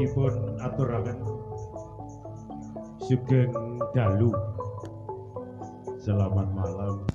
dipun aturaken sugeng dalu. Selamat malam.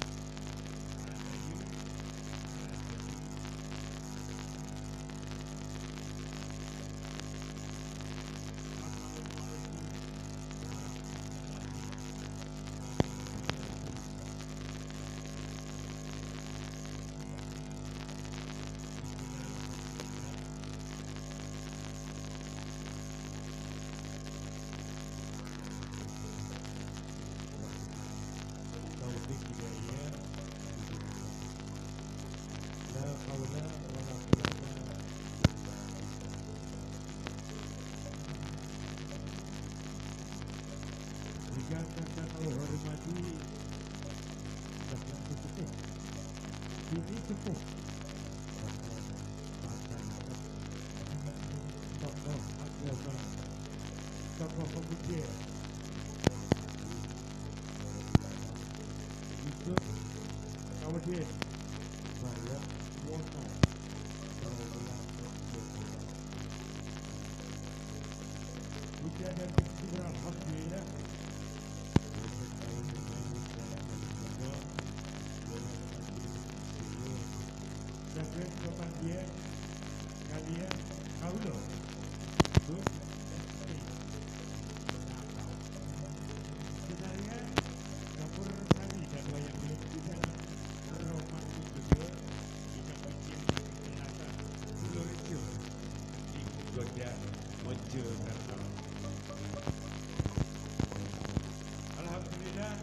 Alhamdulillah,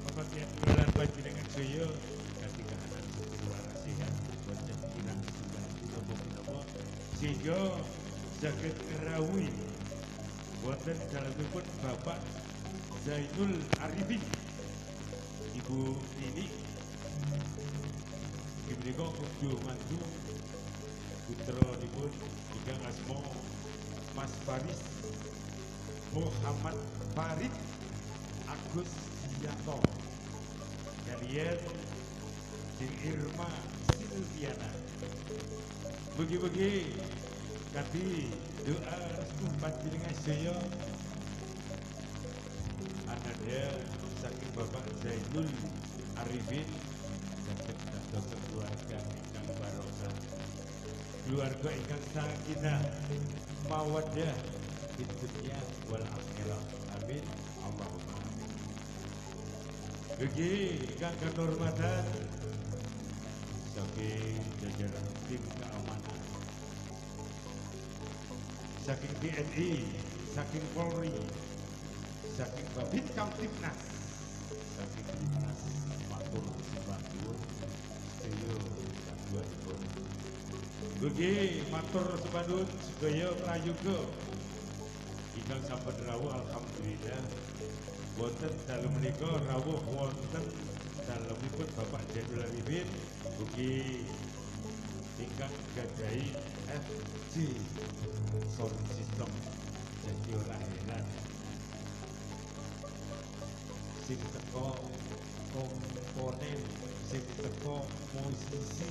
Bapak Kiai Nulan panjenengan saya kasih kahanan luar sehat, wonten kirang sudah punapa-punapa sehingga saged ngrawuhi wonten dalemipun Bapak Zainul Arifin, Ibu Nini, menika kudu mantu putra dipun ingkang asma Mas Faris Muhammad Farid Agus Yanto kalian Sing Irma Silviana bagi-bagi kati doa restu panjenengan saya ananda saking Bapak Zainul Arifin saged dados keluarga ingkang barokah, keluarga ingkang sakinah mawaddah di dunia wal akhirah. Amin Allahumma amin. Bagi ingkang kehormatan saking jajaran tim keamanan, saking TNI, saking Polri, saking Babit Kamtibnas, saking Timnas matur sembah sedaya saduanipun. Bagi matur sembah sedaya prayoga ingkang sampun rawuh alhamdulillah wonten dalem menika rawuh wonten dalemipun Bapak Zainul Arifin ugi ingkang gadhahi FJ sound system jadi ora heran sing teko komponen sing teko musisi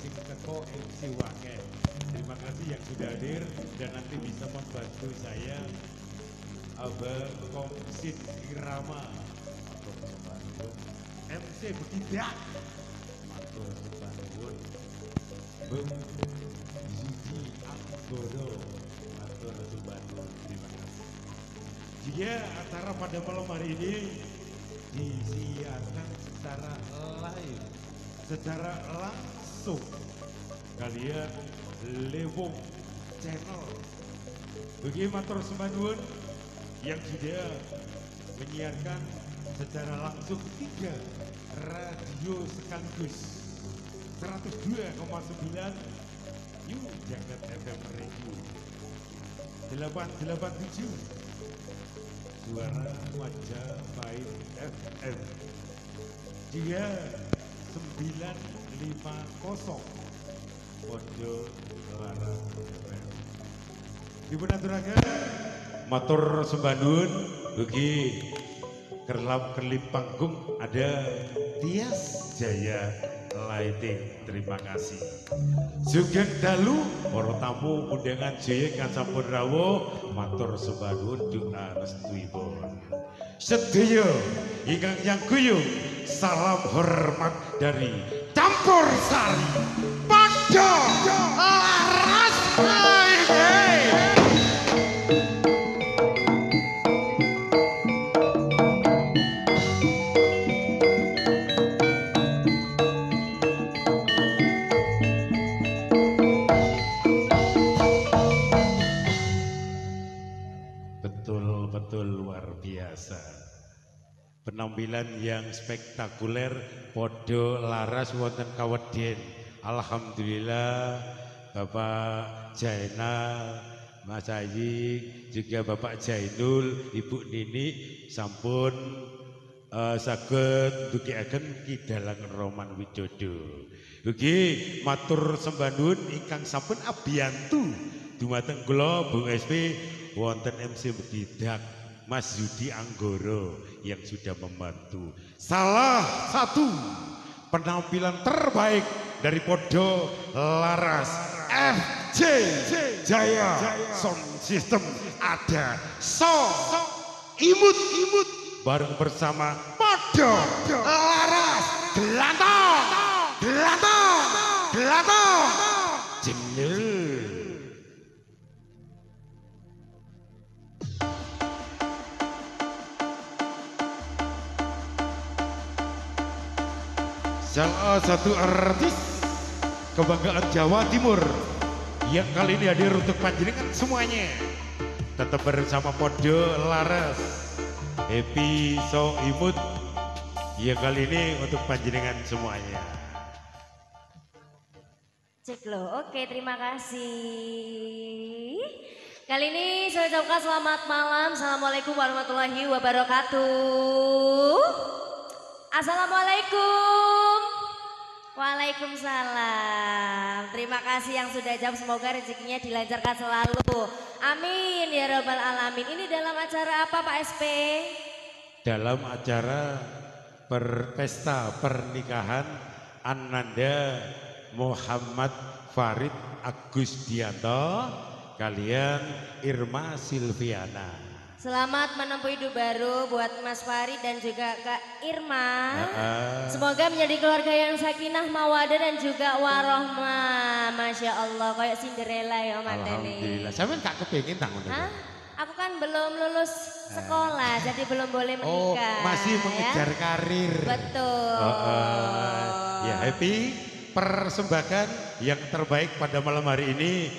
sing teko MC Wakil. Terima kasih yang sudah hadir dan nanti bisa membantu saya Abang Komsit Irama Matur Sebangun MC Begidak Matur Sebangun Bung Zidi Anggoro Matur Sebangun. Terima kasih. Jika acara pada malam hari ini disiarkan secara live, secara langsung kalian Lewong Channel bagi matur sembahun yang sudah menyiarkan secara langsung 3 radio sekaligus 102,9 New Jakarta FM Radio 887 Suara Majapahit FM dia 950 Pojo Lara FM. Dipun aturaken matur sembahun bagi kerlap kerlip panggung ada Tias Jaya lighting. Terima kasih. Sugeng dalu para tamu undangan jaya kang sampun rawuh matur sembah nuwun doa restuyipun. Sedaya ingkang yang guyung salam hormat dari Campur Sari Padha Laras. Betul-betul luar biasa. Penampilan yang spektakuler podo laras wonten kawedhen. Alhamdulillah Bapak Jainal, Mas Ayi, juga Bapak Jainul, Ibu Nini sampun saged ndugiaken Kidalang Roman Widodo. Ugi matur sembah nuwun ingkang sampun abiyantu dumateng kula Bung SP wonten MC Begidak Mas Yudi Anggoro yang sudah membantu. Salah satu penampilan terbaik dari Podo Laras FJ Jaya Sound System ada Imut bareng bersama Podo Laras Gelantong Jenel. Salah satu artis kebanggaan Jawa Timur yang kali ini hadir untuk panjenengan semuanya. Tetap bersama Podo Laras Happy So Imut yang kali ini untuk panjenengan semuanya. Cek lo, oke terima kasih. Kali ini saya ucapkan selamat malam. Assalamualaikum warahmatullahi wabarakatuh. Assalamualaikum. Waalaikumsalam. Terima kasih yang sudah jawab. Semoga rezekinya dilancarkan selalu. Amin ya rabbal alamin. Ini dalam acara apa Pak SP? Dalam acara pesta pernikahan Ananda Muhammad Farid Agusdianto kalian Irma Silviana. Selamat menempuh hidup baru buat Mas Farid dan juga Kak Irma. Semoga menjadi keluarga yang sakinah, mawadah dan juga warohmah. Masya Allah, kayak Cinderella ya Alhamdulillah. Saya gak kepingin tangan. Aku kan belum lulus sekolah, jadi belum boleh menikah. Oh, masih mengejar karir. Betul. Ya, happy. Persembahkan yang terbaik pada malam hari ini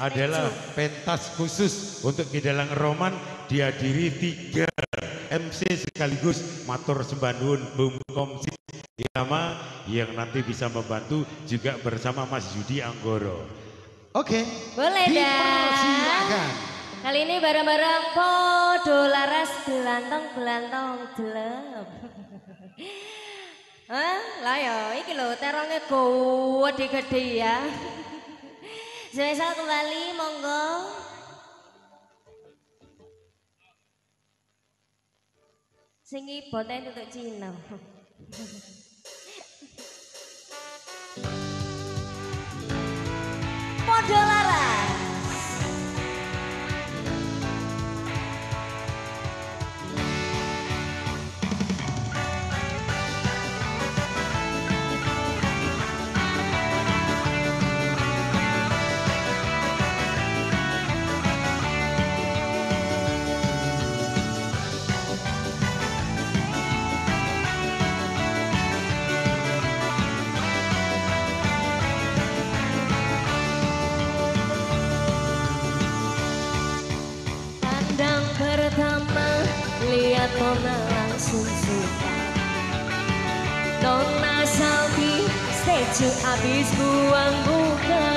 adalah pentas khusus untuk Kidalang Roman dihadiri 3 MC sekaligus matur sembah nuwun Bung Komsi Irama yang nanti bisa membantu juga bersama Mas Yudi Anggoro. Oke, boleh dah. Kali ini bareng-bareng Podo Laras gelantong gelap. Lah ya, iki lho terongnya gede ya. Spesial kembali, monggo. Singi boten untuk Cina. Podo Laras. Pertama lihat Nona langsung suka. Nona selfie stage abis buang buka.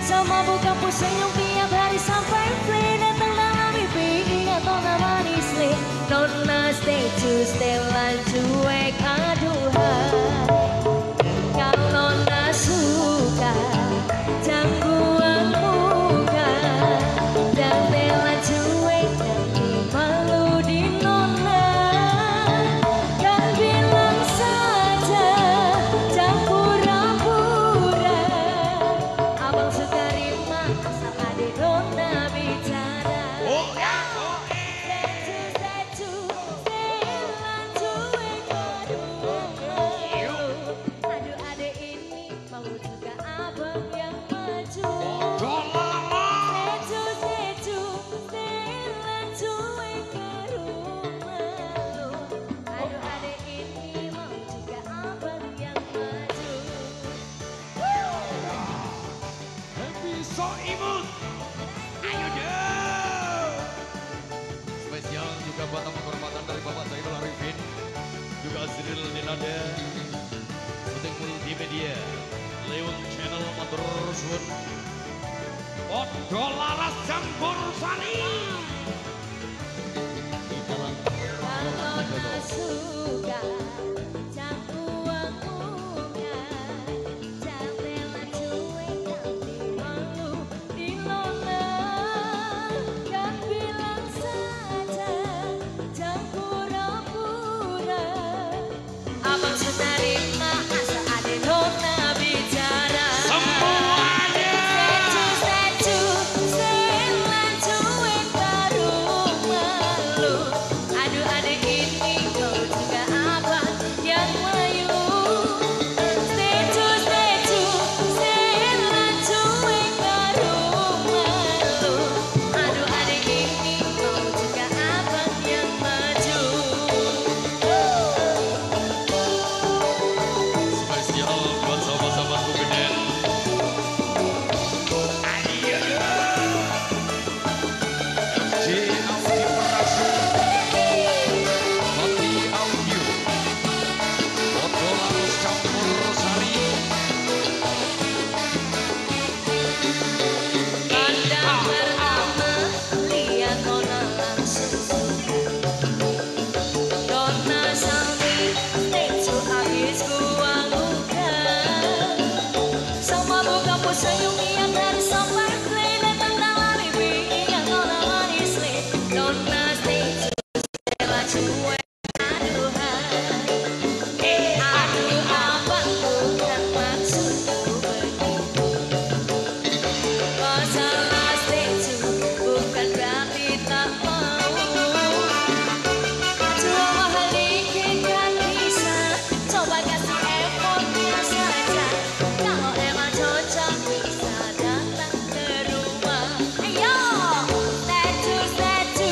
Sama buka senyum tiap hari sampai free. Datang dalam mimpi ingat Nona manis le. Nona stage setelan cuek aduhai. Kalau Nona suka jangan buang muka. Dan telan cuek dan malu di Nona. Dan bilang saja Soimut. Ayo dong. Spesial juga buat tamu kehormatan dari Bapak Zainul Arifin, juga Azril Ninada, Syuting Multimedia, Leon Channel Matur Suwun, Podo laras campur sari. Kalau tak suka campur bunga, jangan cuek nanti malu dilona. Kan bilang saja jangan pura-pura. Abang seterima asa ada nona bicara. Semuanya. Secu, selan cuek baru malu. Aduh adik ini kau juga apa yang mayu. Secu, selan cuek baru malu. Aduh adik ini kau juga apa yang maju. spesial buat sahabat-sahabatku beden. FJ Audio Production. Bakti Audio, Podo laras campur sari. Pandang pertama lihat nona langsung suka. Nona sambil tecu habis gua muka. Sama buka pusayung yang dari sampai play datang dalam mimpi yang nona manis nih. Nona tecu setelah cuek. Aduh apa bukan maksudku begitu. Masalah setuju bukan berarti tak mau. Cuma dikit kan bisa. Coba kasih effortnya saja. Kalau emang cocok bisa datang ke rumah. Ayo, setuju,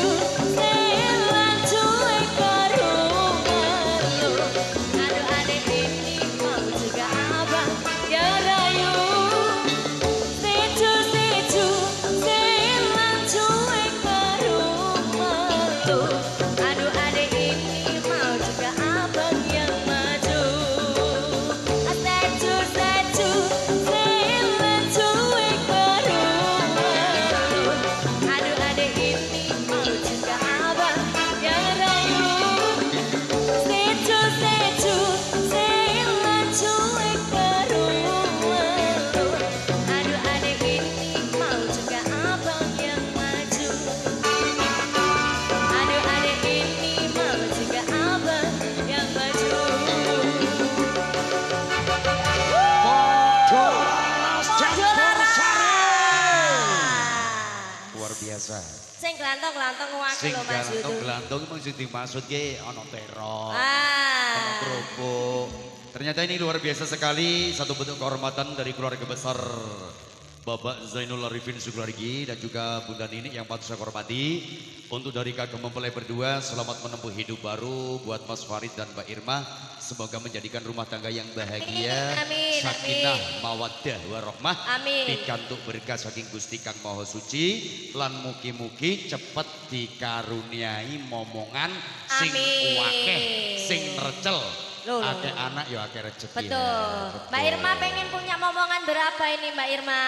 selan cuek baru malu. Aduh adik ini mau juga abang ya rayu. Secu, selan cuek baru malu. Aduh adik ini mau juga abang yang maju. Secu, selan cuek baru malu. Aduh adik ini mau juga abang yang rayu. Secu, selan cuek baru malu. Aduh adik ini mau juga abang yang maju. Aduh adik ini mau juga abang yang maju. Podo laras campur sari. Luar biasa. Sing glantong-glantong wakil Sing lho Mas Yudu. gantong-gantong itu maksud dimaksud ke ono terong, ono Ah. kerupuk. Ternyata ini luar biasa sekali, satu bentuk kehormatan dari keluarga besar Bapak Zainul Arifin Sugulargi dan juga Bunda Nini yang patut saya hormati. Untuk dari kakak mempelai berdua, selamat menempuh hidup baru buat Mas Farid dan Mbak Irma. Semoga menjadikan rumah tangga yang bahagia, Amin, sakinah, amin. mawaddah, warahmah. Amin. Pikantuk berkah saking Gusti Kang Maha Suci, lan mugi-mugi cepet dikaruniai momongan sing Amin. akeh, sing recel. Loh, loh, Akeh loh. anak ya akeh rezeki. Betul. Ya, Mbak Irma pengen punya momongan berapa ini Mbak Irma?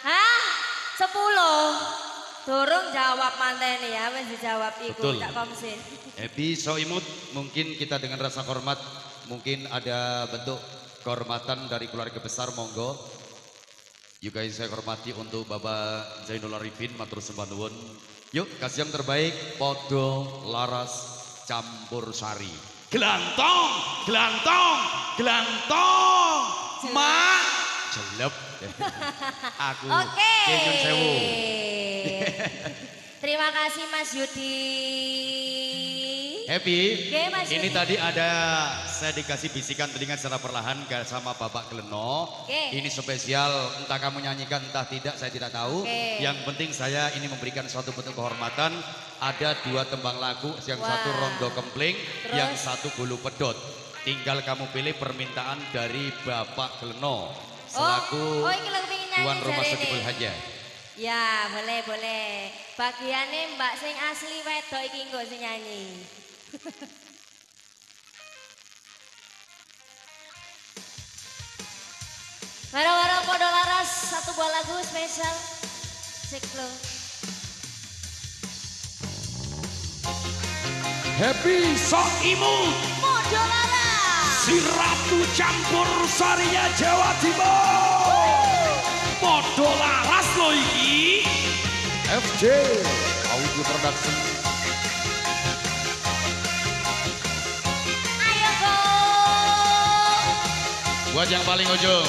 Hah? 10? Durung jawab manteni ya, wis dijawab iku Betul. tak komsin. Happy Soimut, mungkin kita dengan rasa hormat, mungkin ada bentuk kehormatan dari keluarga besar, monggo. Juga yang saya hormati untuk Bapak Zainul Arifin, matur sembah nuwun. Yuk, kasih yang terbaik, Podo laras campur sari. Gelantong, gelantong, gelantong, mak, jelep. Aku Oke. kenyun sewu. Terima kasih Mas Yudi. Happy, Oke, Mas ini Yudi. tadi ada saya dikasih bisikan telinga secara perlahan sama Bapak Gleno. Oke. Ini spesial, entah kamu nyanyikan entah tidak, saya tidak tahu. Oke. Yang penting saya ini memberikan suatu bentuk kehormatan. Ada 2 tembang lagu, yang Wah. satu Rondo Kempling, Terus? yang satu Bulu Pedot. Tinggal kamu pilih permintaan dari Bapak Gleno. Selaku Oh, iki lagi pengen nyanyi Tuan Rumah jarene. Sodipul Haja. Ya, boleh, boleh. Bagiannya Mbak sing asli wedok iki nggo sing nyanyi. Bareng-bareng podo laras satu buah lagu spesial. Siklo. Happy Soimut, Podo laras. si Ratu Campur Sarinya Jawa Timur. Podo laras lo iki. FJ Audio Production. Ayo go. Buat yang paling ujung.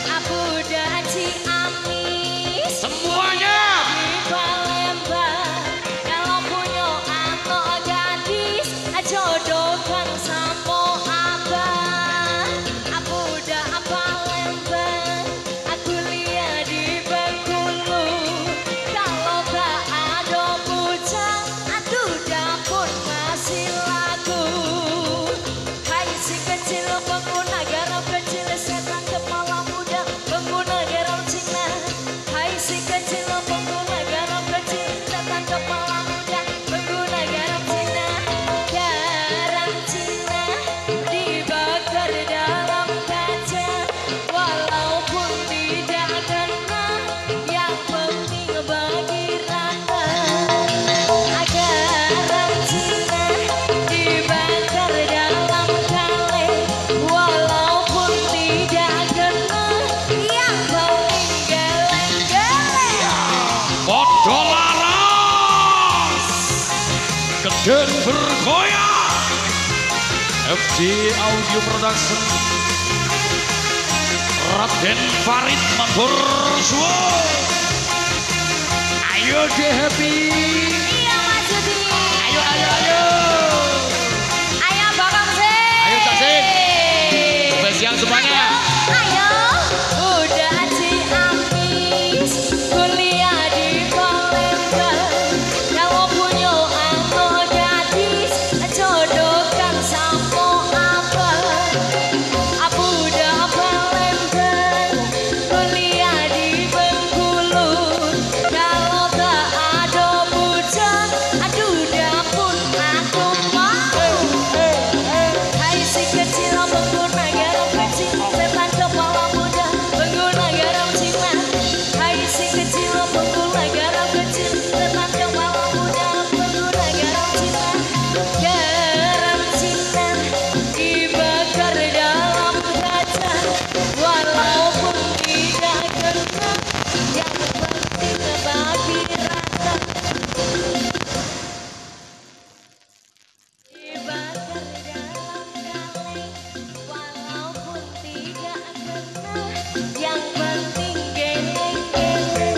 Abu Dhaji Amis. Semuanya. Di Palembang. Kalau punya anak gadis, jodohkan sama abang. Abu Dhabi Palembang. Aku lihat di Bengkulu. Kalau tak ada bujang, aduh dapur masih laku. Hai si kecil pengguna garam kecil setan kepala muda pengguna garam Cina. Hai si kecil pengguna garam kecil setan kepala muda pengguna garam Cina. Garam Cina dibakar dalam kaca walaupun tidak kena yang penting bagi rata. Garam Cina dibakar dalam kale walaupun tidak kena yang penting geleng-geleng. Podo laras. Geden bergoyang. FJ Audio Production. Raden Farid Matur Suwun. Ayo deh happy. Iya Mas Judi. Ayo ayo ayo. Ayo Bapak Sin. Ayo Cak Sin. Spesial semuanya. Ayo. Udah Haji Amis kuliah di Palembang. Kalau punya anak gadis jodohkan sama abang. Abu Dhabi Palembang kuliah di Bengkulu. Kalau tak ada bujang, aduh dapur aku mau. Hai si kecil pengguna garam kecil setan kepala muda pengguna garam Cina. Hai si kecil pengguna garam kecil setan kepala muda pengguna garam Cina. Garam Cina dibakar dalam kaca walaupun tidak kena yang penting bagi rata. Dibakar dalam kali walaupun tidak kena yang penting geleng-geleng.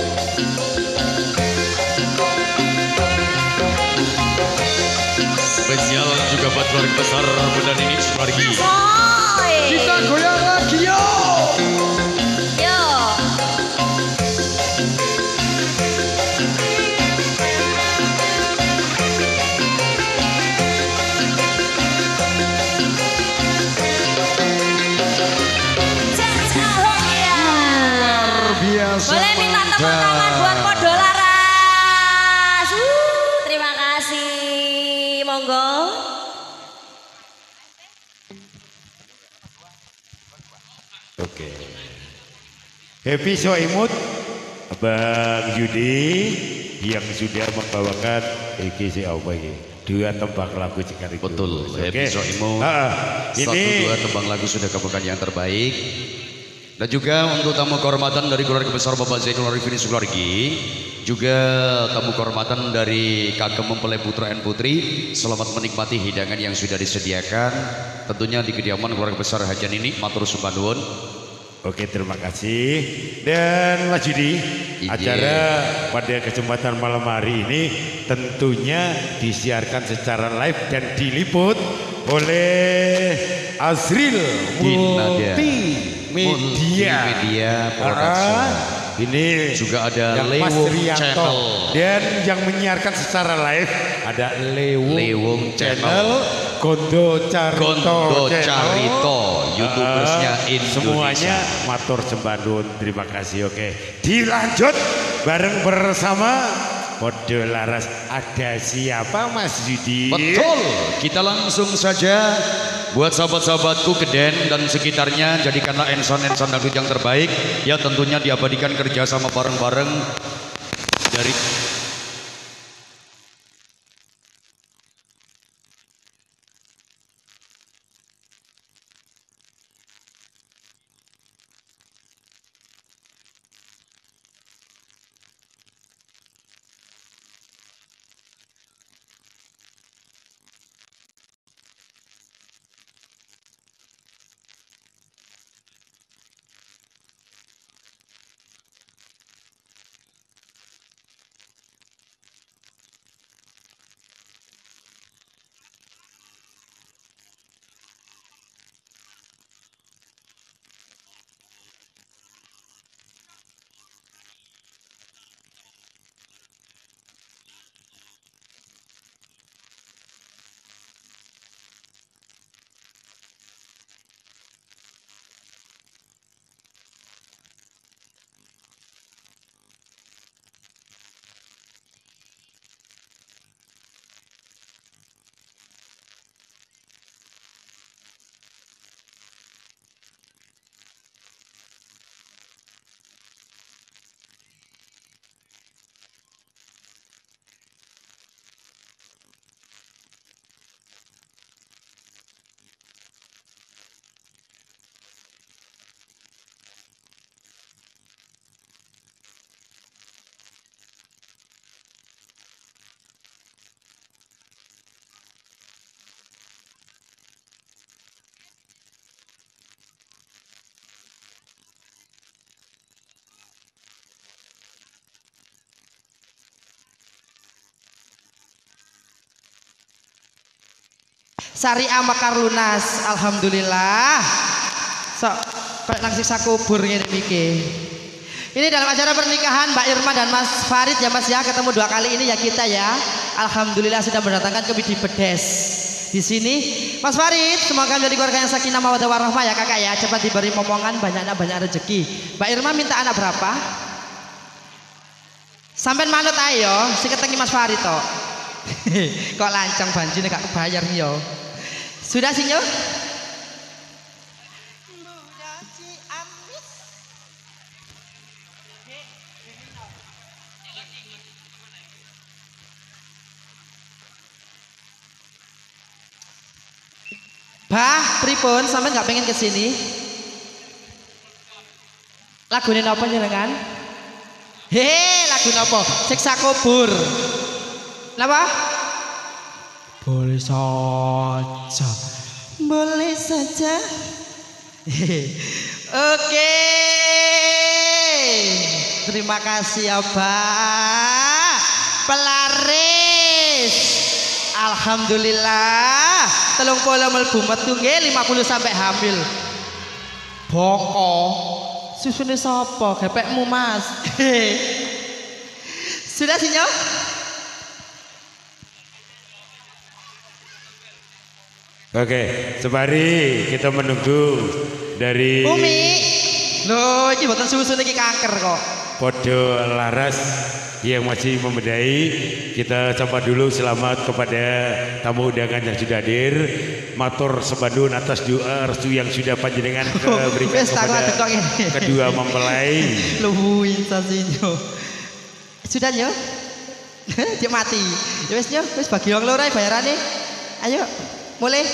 Spesial juga buat keluarga besar Bunda Nini Sumargi. Boy. Kita goyang lagi yo. Yo. Biasa. Boleh minta tepuk tangan buat Podo Laras. Terima kasih. Monggo. Oke. Happy Soimut, Bang Yudi yang sudah membawakan EGC apa ini? Dua tembang lagu sekaligus. Betul, Oke. Happy Soimut. Satu Ini dua tembang lagu sudah kaburkan yang terbaik. Dan juga untuk tamu kehormatan dari keluarga besar Bapak Zainul Arifin Sulargi, juga tamu kehormatan dari Kagem Mempelai Putra and Putri, selamat menikmati hidangan yang sudah disediakan, tentunya di kediaman keluarga besar Haja Nini Matur Sembah Nuwun. Oke, terima kasih. Dan Mas Yudi, Iya. acara pada kesempatan malam hari ini tentunya disiarkan secara live dan diliput oleh Azril Dinadia. Multimedia Multimedia Production. Ini juga ada yang Mas Lewung Rianto. Channel. Dan yang menyiarkan secara live ada Lewung Channel, Gondo Carito Gondo Channel. Carito, YouTubersnya Indonesia. Semuanya matur sembadun, terima kasih. Oke, dilanjut bareng bersama Podo Laras. Ada siapa Mas Yudi? Betul, kita langsung saja buat sahabat-sahabatku Keden dan sekitarnya, jadikanlah enson-enson dangdut yang terbaik. Ya tentunya diabadikan kerjasama bareng-bareng dari Syariah Mekar lunas, alhamdulillah. Sok kayak nang siksa kubur ngene iki. Ini dalam acara pernikahan Mbak Irma dan Mas Farid ya Mas ya, ketemu 2 kali ini ya kita ya. Alhamdulillah sudah mendatangkan kemidi pedes. Di sini Mas Farid semoga menjadi keluarga yang sakinah mawaddah warahmah ya Kakak ya, cepat diberi momongan, banyak anak banyak rezeki. Mbak Irma minta anak berapa? Sampai manut ayo, si ketengi Mas Farid toh. Kok lancang banjine gak kebayar nih yo. Sudah sih yo? Bah, pripun sampean nggak pengen kesini? Lagunya apa jenengan? Hehe, lagu apa? Siksa kubur. Kenapa? Boleh saja. Boleh saja. Oke. Terima kasih ya, Pak. Pelaris. Alhamdulillah. Telung pola melbu metu nggih 50 sampai hamil. Boko. Susune sapa? Gepekmu, Mas. Sudah sinyo? Oke, sembari kita menunggu dari Umi. Loh, ini boten susu niki kanker kok. Podo Laras yang masih membedai. Kita sapa dulu selamat kepada tamu undangan yang sudah hadir. Matur sembadun atas doa restu yang sudah panjenengan berikan kepada kedua mempelai. Luwih sasinyo. Sudah nyo? Dia mati. Ya wis nyo, wis bagi wong loro ae bayarane. Ayo, mulai.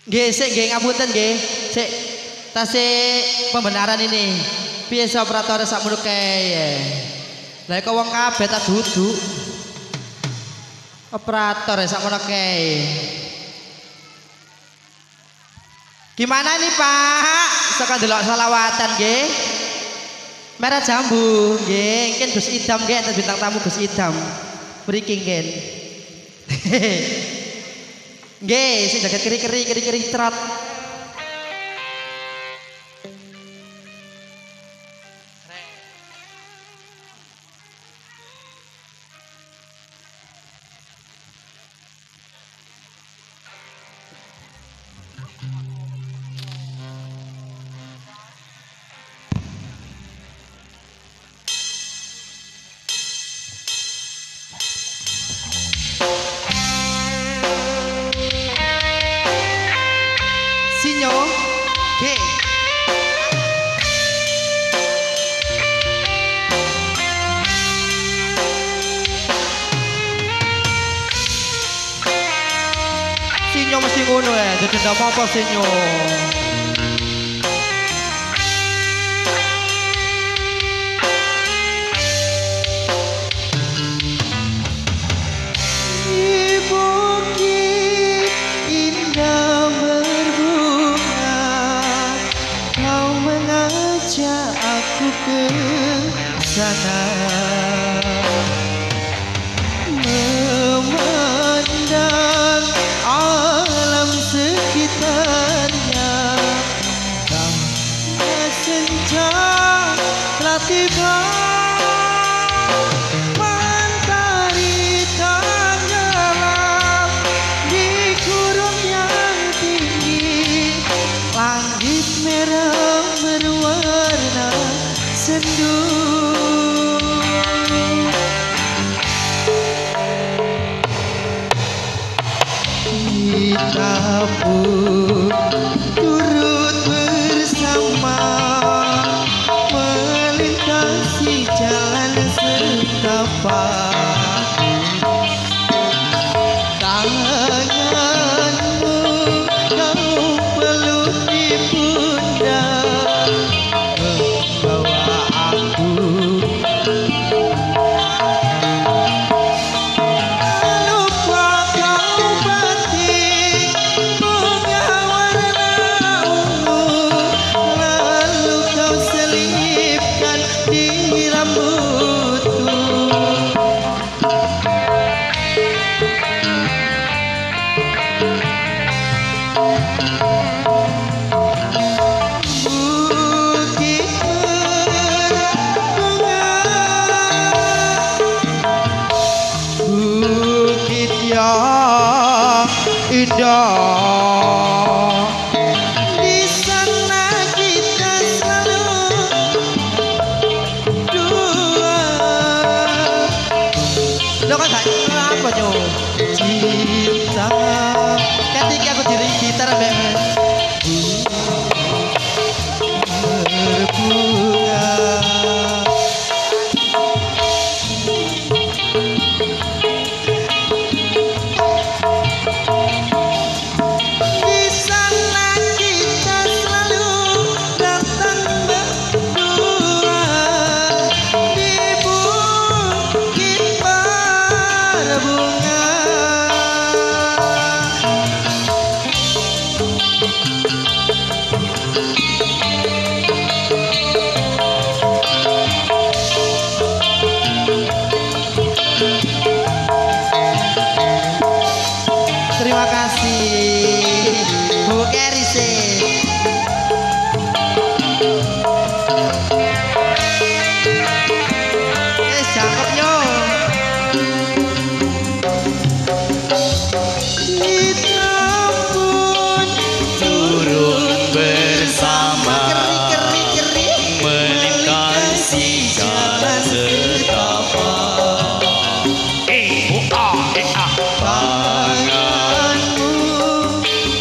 Nggih, sik nggih ngapunten nggih. Sik tasih pembenaran ini. Piye operator sakmono kae. Lah kok wong kabeh tak duduk. Operator sakmono kae. Gimana nih Pak? Saka delok selawatan nggih. Merah jambu nggih, mungkin Gus Idam nggih enten bintang tamu Gus Idam. Mriki nggih. Nggih, sing jaga keri-keri trot. Sinyo G. Sinyo mesti ngono ya, jadi ndak apa-apa Sinyo. Ke sana memandang alam sekitarnya, tanda senja telah tiba, mentari tenggelam di gurun yang tinggi, langit merah berwarna sendu. Kita pun turut bersama melintasi jalan setapak. Tanganmu kau peluk di pundak, membawa aku lupa kau batik bunga warna ungu, lalu kau selipkan di rambutku. Bukit berbunga, bukit yang indah, di sana kita selalu dua. Lo kan gak apa nyo? Cinta Ketika aku diri gitar mbak berbunga, di sana kita selalu datang berdua, di bukit berbunga. Terima kasih Bu Kerise. Cakep yo. Kita pun turun bersama Keri. melintasi jalan setapak. Tanganmu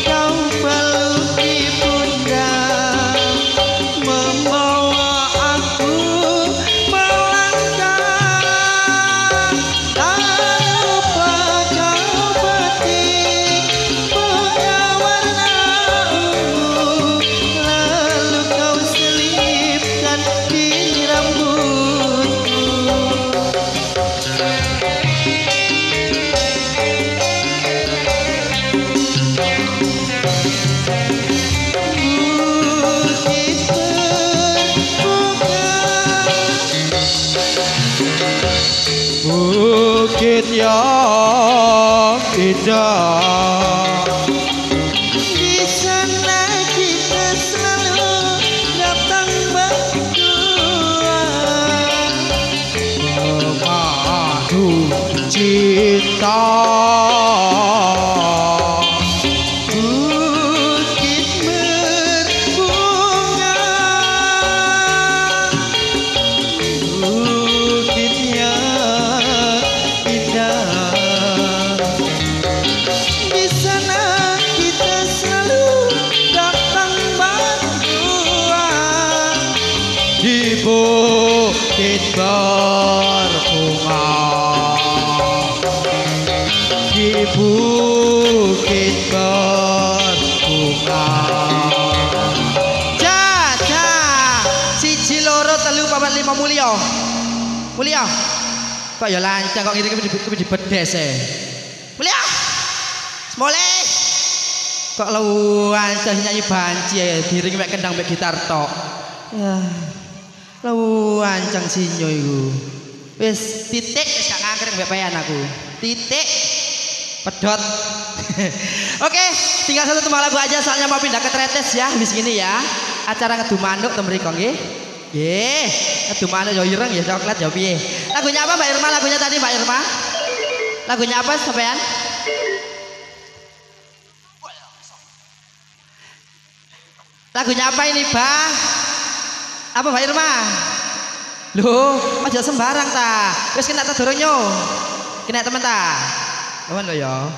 kau peluk di pundak, membawa aku melangkah. Tak lupa kau petik bunga warna ungu, lalu kau selipkan di rambutku. Bukit berbunga, bukit yang indah, di sana kita selalu datang berdua, memadu cinta. Bukit berbunga, bukit yang indah, di sana kita selalu datang bukit berbunga, di bukit berbunga. Jaja, siji loro telu papat lima mulia. Mulia. Kok ya lancang kok ngiri di bedes e. Mulia. Semole. Kok lancang nyanyi banci ya diring mek kendang mek gitar tok. Ya. Lancang sinyo iku. Wis titik wis gak ngangkreng mbek payan aku. Titik. Pedot. Oke, tinggal satu tembang lagu aja soalnya mau pindah ke Tretes ya. Wis gini ya. Acara ngedu manuk ten mriko nggih. Nggih, ngedu manuk ya ireng ya coklat ya piye. Lagunya apa Mbak Irma? Lagunya tadi Mbak Irma? Lagunya apa sampean? Lagunya apa ini, Bang? Apa Mbak Irma? Loh, aja sembarang ta. Wis kena ta durung nyo? Kena temen ta? Temen lo ya.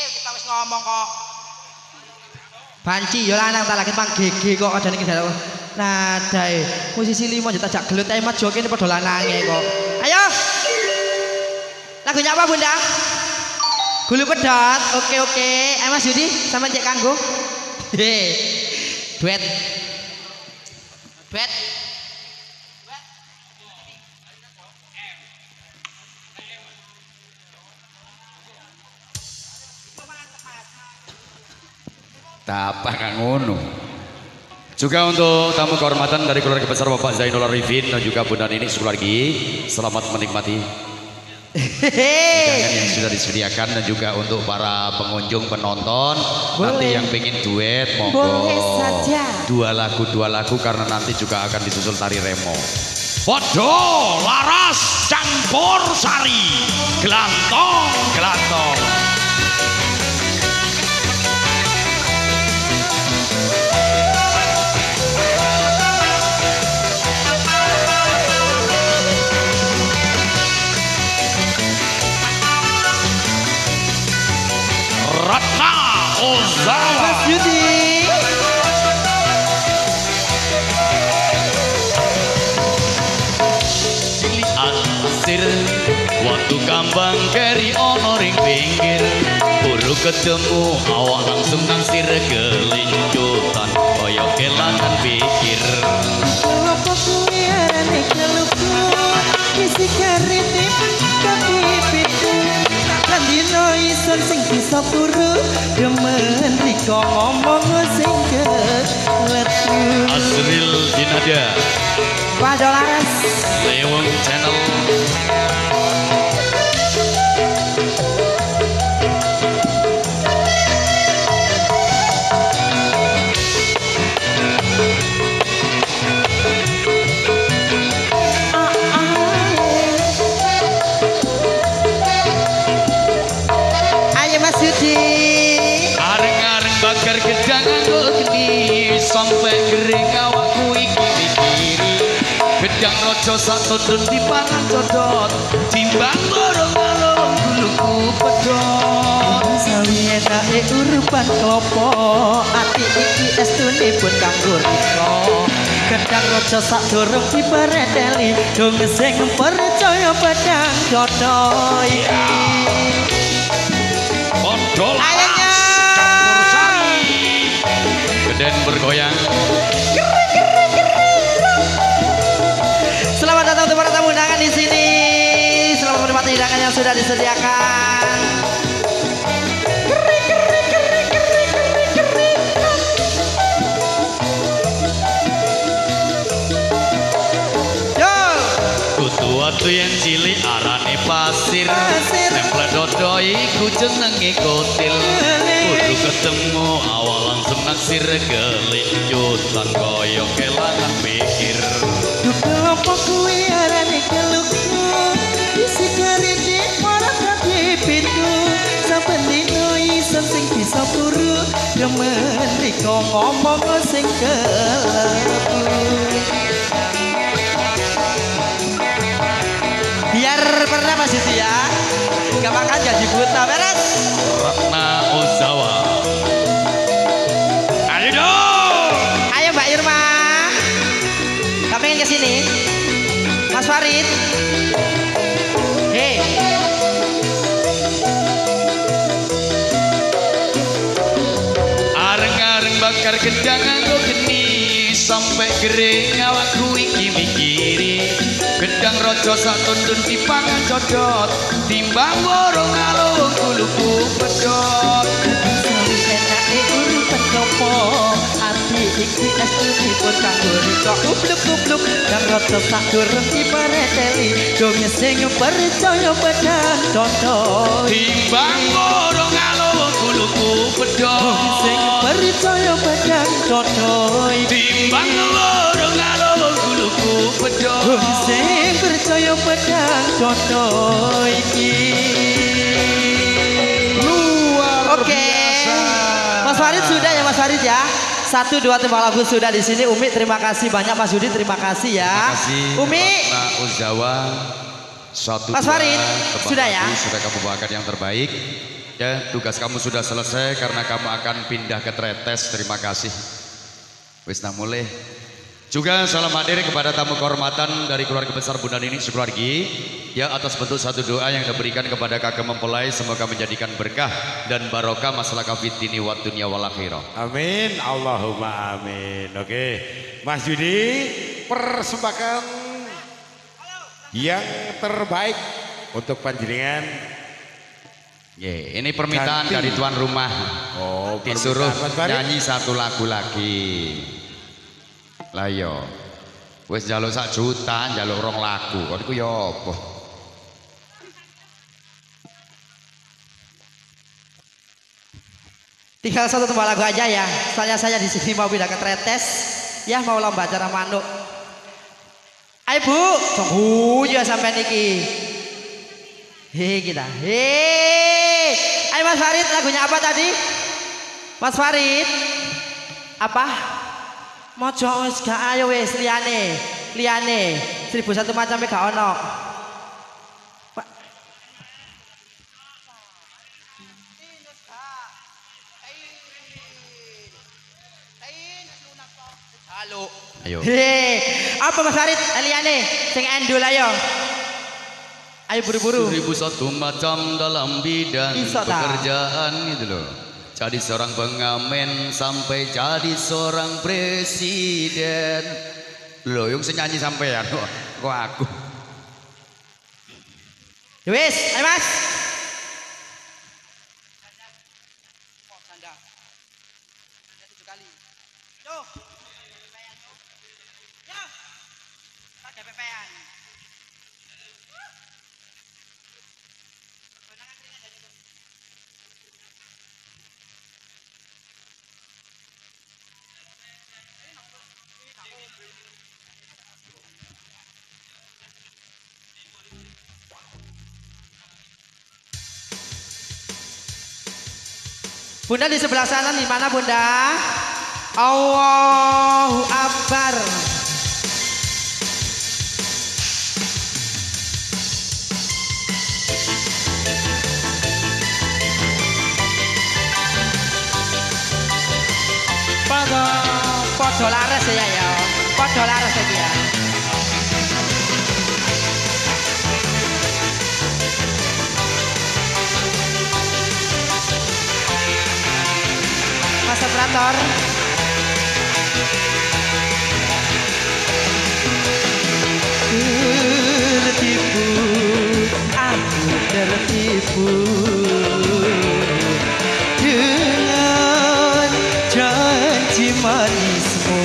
Kita wis ngomong kok. Banci yo lanang tak lagi Bang GG kok ada niki dalu. Nadae musisi 5 juta jak gelut ae mat joke padha lanange kok. Ayo. Lagunya apa Bunda? Gulu pedot. Oke. Mas Yudi sama Cek Kanggo. Duet. Apa kang ngono. Juga untuk tamu kehormatan dari keluarga besar Bapak Zainul Arifin dan juga Bunda Nini Sulargi, selamat menikmati hidangan yang sudah disediakan, dan juga untuk para pengunjung penonton nanti yang pengen duet monggo. Boleh saja. Dua lagu karena nanti juga akan disusul tari remo. Podo laras campur sari, gelantong. Ratna Ozawa. Mas Yudi. Cilian sir, waktu kambang keri ono ring pinggir, buru ketemu awak langsung nangsir kelincutan, koyok kelangan pikir. Apa kuwi arane kelupku, isi karitip kapipitku. Lan dino ison sing bisa turu, demen riko ngomong sing keletu. Azril Dinada, Pak Dolaras. Leweng Channel. Ayo Mas Yudi. Areng-areng bakar gedang nganggo geni, sampai kering awakku iki mikiri. Gedang rojo satu dun dipangan codot, timbang borong-borong guluku pedot. Sawi enake urupan klopo, ati iki estune pun kanggo riko. Gedang rojo sak dorong dipereteli, dong sing percaya pedang jodo iki. Podo Ayahnya. laras campur sari, geden bergoyang. Selamat datang untuk para tamu undangan di sini. Selamat menikmati hidangan yang sudah disediakan. Yo. Kutu watu yang cilik arane pasir, template dodo iku jenenge kotil. Kudu ketemu awal langsung naksir, kelincutan koyok kelangan pikir. Kelompok kuwi arane kelukku, isi karitip ora kapipitku. Saben dino ison sing bisa turu, demen riko ngomong sing keletu. Biar pernah Mas Yudi ya. gak makan gaji buta beres. Ratna Ozawa. Ayo dong. Ayo Mbak Irma. Gak pengen kesini. Mas Farid. Hei. Areng-areng bakar gedang nganggo geni sampai gering awakku iki mikiri gedang rojo sak tundun dipangan codot timbang borong alung kuluku pedot Enake urusan klopo ati iki estunipun kanggo rika kupluk-kupluk kang rada sak durung dipareteli dong sing percaya pedang dodol timbang borong alung kuluku pedot sing percaya pedang dodol timbang borong alung kuluku pedot sing percaya pedang dodol iki Oke. Mas Farid sudah ya Mas Farid ya. 1, 2 tembak lagu sudah di sini. Umi terima kasih banyak, Mas Yudi terima kasih ya. Terima kasih Umi. Ratna Ozawa. 1, Mas 2 Farid, tebak sudah lagu, ya? Sudah kamu bawakan yang terbaik. Ya, tugas kamu sudah selesai karena kamu akan pindah ke Tretes. Terima kasih. Wis nang mulai. Juga salam hadir kepada tamu kehormatan dari keluarga besar Bunda Nining Sukeluargi. Ya, atas bentuk satu doa yang diberikan kepada kakek mempelai, semoga menjadikan berkah dan barokah masalah kafidini wa dunya wal akhirah. Amin, Allahumma amin. Oke, Mas Yudi, persembahkan yang terbaik untuk panjenengan. Ini permintaan Ganti. dari tuan rumah. Oh, Disuruh permintaan Mas Farid. nyanyi satu lagu lagi. Lah yo. Wis njaluk 1 juta, njaluk 2 lagu. Kon iku yo apa? Tinggal 1 tembak lagu aja ya. Soalnya saya di sini mau pindah ke Tretes. Ya mau lomba acara manuk. Ayo Bu, tunggu ya sampai niki. Hei kita. Hei. Ayo Mas Farid, lagunya apa tadi? Mas Farid. Apa? Mojo wis gak ayo wis liyane. Liyane 1001 macam gak ono. Pak. Halo. Ayo. Hei, apa Mas Farid? Liyane sing endul ayo. Ayo buru-buru. 1001 macam dalam bidang Bisa tak? pekerjaan itu loh. Jadi seorang pengamen sampai jadi seorang presiden. Loh, yang senyanyi sampean kok aku. Ya wis, ayo Mas. Bunda di sebelah sana di mana Bunda? Allahu Akbar. Podo laras ya ya. Podo laras lagi ya. Mas operator. Tertipu, aku tertipu dengan janji manismu,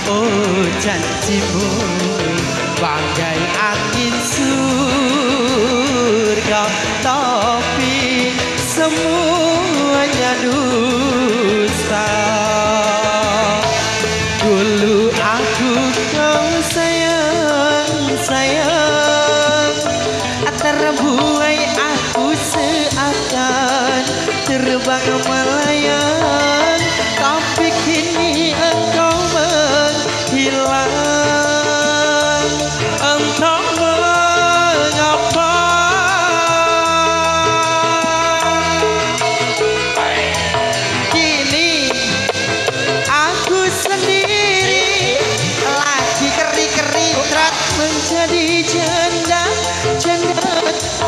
oh janjimu bagai angin surga, tapi semuanya dusta. Dulu aku kau sayang, sayang, terbuai aku seakan terbang melayang, tapi kini engkau menghilang. Entah mengapa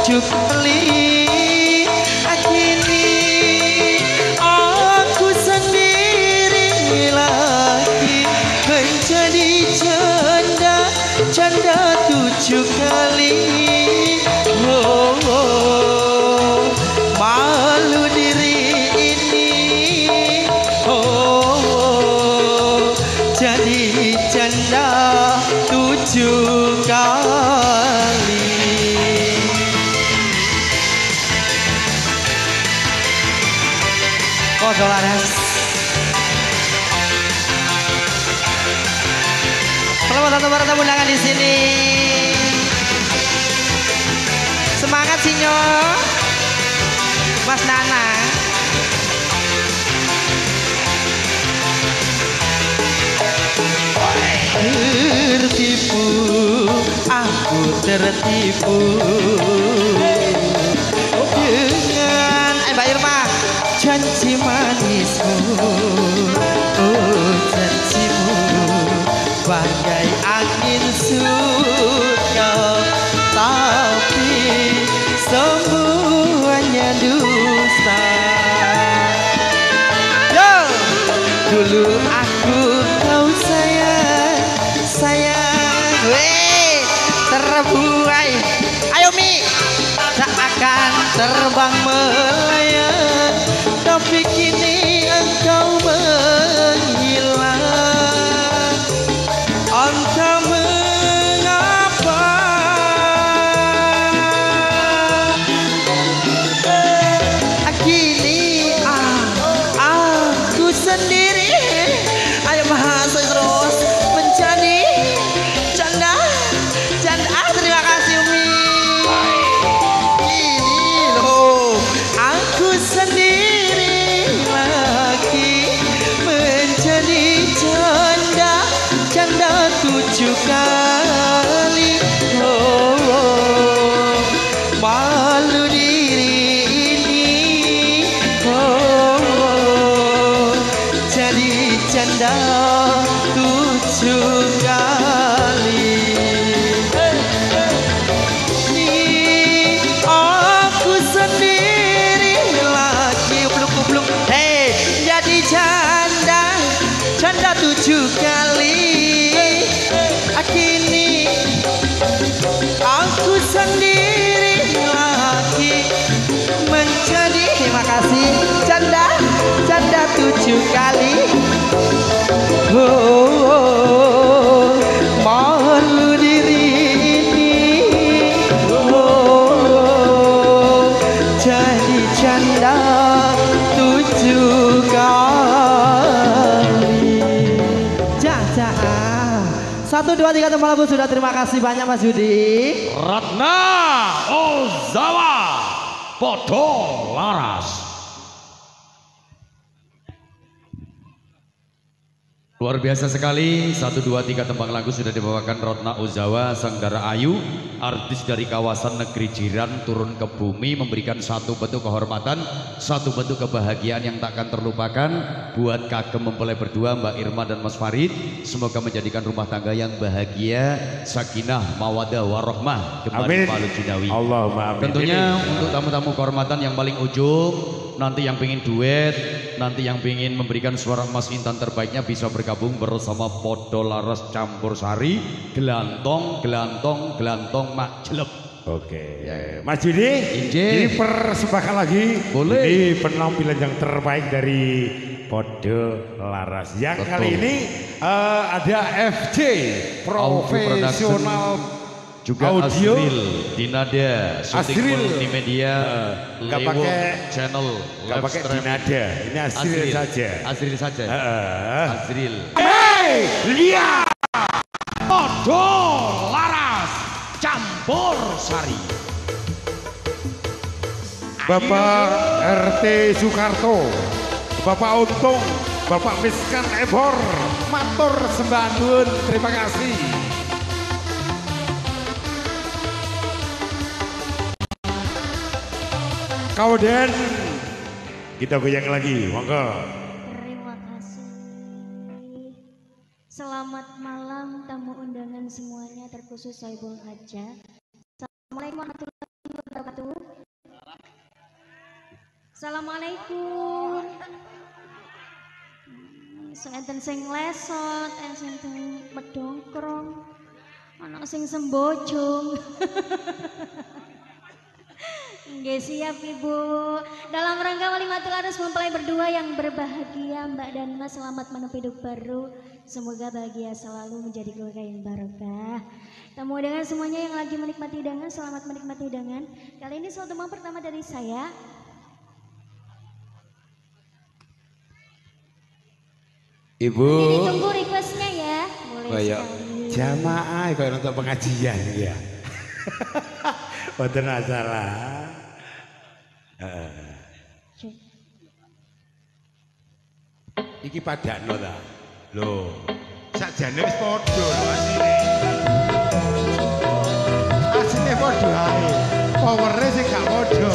tujuh kali. Kini aku sendiri lagi menjadi janda tujuh kali. Oh, oh, malu diri ini. Oh, oh, jadi janda tujuh kali. Oh, Dolares. Selamat datang para tamu undangan di sini. Semangat Sinyo, Mas Nana. Tertipu, aku tertipu dengan Mbak Irma janji manismu. Oh, janjimu bagai angin surga, tapi semuanya dusta. Yo, dulu aku kau sayang, weh, terbuai. Ayo Mi, tak akan terbang melayang, tapi kini engkau menghilang. Entah mengapa kini aku sendiri. Ayo bahasa terus menjadi janda. Terima kasih Umi. Ini loh aku sendiri lagi menjadi janda tujuh kali. Oh, oh, malu diri ini. Oh, oh, jadi janda tujuh kali. Ini aku sendiri lagi bluk-bluk. Hei, jadi janda tujuh kali. Kini aku sendiri lagi menjadi, terima kasih, janda tujuh kali. Oh, oh, malu diri ini. Oh, jadi janda tujuh kali. Jaja. 1, 2, 3 teman lagu sudah, terima kasih banyak Mas Yudi. Ratna Ozawa Podo Laras. Luar biasa sekali, 1, 2, 3 tembang lagu sudah dibawakan Ratna Ozawa, Sanggara Ayu, artis dari kawasan negeri jiran turun ke bumi, memberikan satu bentuk kehormatan, satu bentuk kebahagiaan yang tak akan terlupakan buat kagem mempelai berdua Mbak Irma dan Mas Farid. Semoga menjadikan rumah tangga yang bahagia, sakinah, mawadah, warohmah, kembali Palu Jinawi. Allahumma amin. Tentunya untuk tamu-tamu kehormatan yang paling ujung, nanti yang pengen duet, nanti yang pengen memberikan suara emas intan terbaiknya bisa bergabung bersama Podo Laras Campur Sari, gelantong mak jelep. Oke, Mas Judi, Injih. ini persembahkan lagi. Boleh. Ini penampilan yang terbaik dari Podo Laras. Yang Betul. kali ini ada FC Profesional juga Audio. Asril Dinada syuting Asril. multimedia nggak Lewo pakai- channel Gak live pakai streaming. dinada, ini Asril saja. Asril saja. Asril. Hey, lihat. Podo Laras Campur Sari. Bapak RT Soekarto, Bapak Untung, Bapak Miskan Ebor, matur sembah nuwun, terima kasih. Kemudian kita goyang lagi, monggo. Terima kasih. Selamat malam tamu undangan semuanya, terkhusus Soebul Haja. Assalamualaikum warahmatullahi wabarakatuh. Assalamualaikum. Enten sing lesot, enten medongkrong, ana sing sembojong. Nggih siap Ibu. Dalam rangka Walimatul Arus mempelai berdua yang berbahagia, Mbak dan Mas selamat menempuh hidup baru. Semoga bahagia selalu menjadi keluarga yang barokah. Temu dengan semuanya yang lagi menikmati hidangan, selamat menikmati hidangan. Kali ini satu teman pertama dari saya. Ibu. Jadi tunggu requestnya ya. Boleh sekali. Jamaah kayak nonton pengajian ya. Boten masalah. Iki padakno ta. Lho, sakjane wis padha lho asine. Asine padha ae. Powere sing gak padha.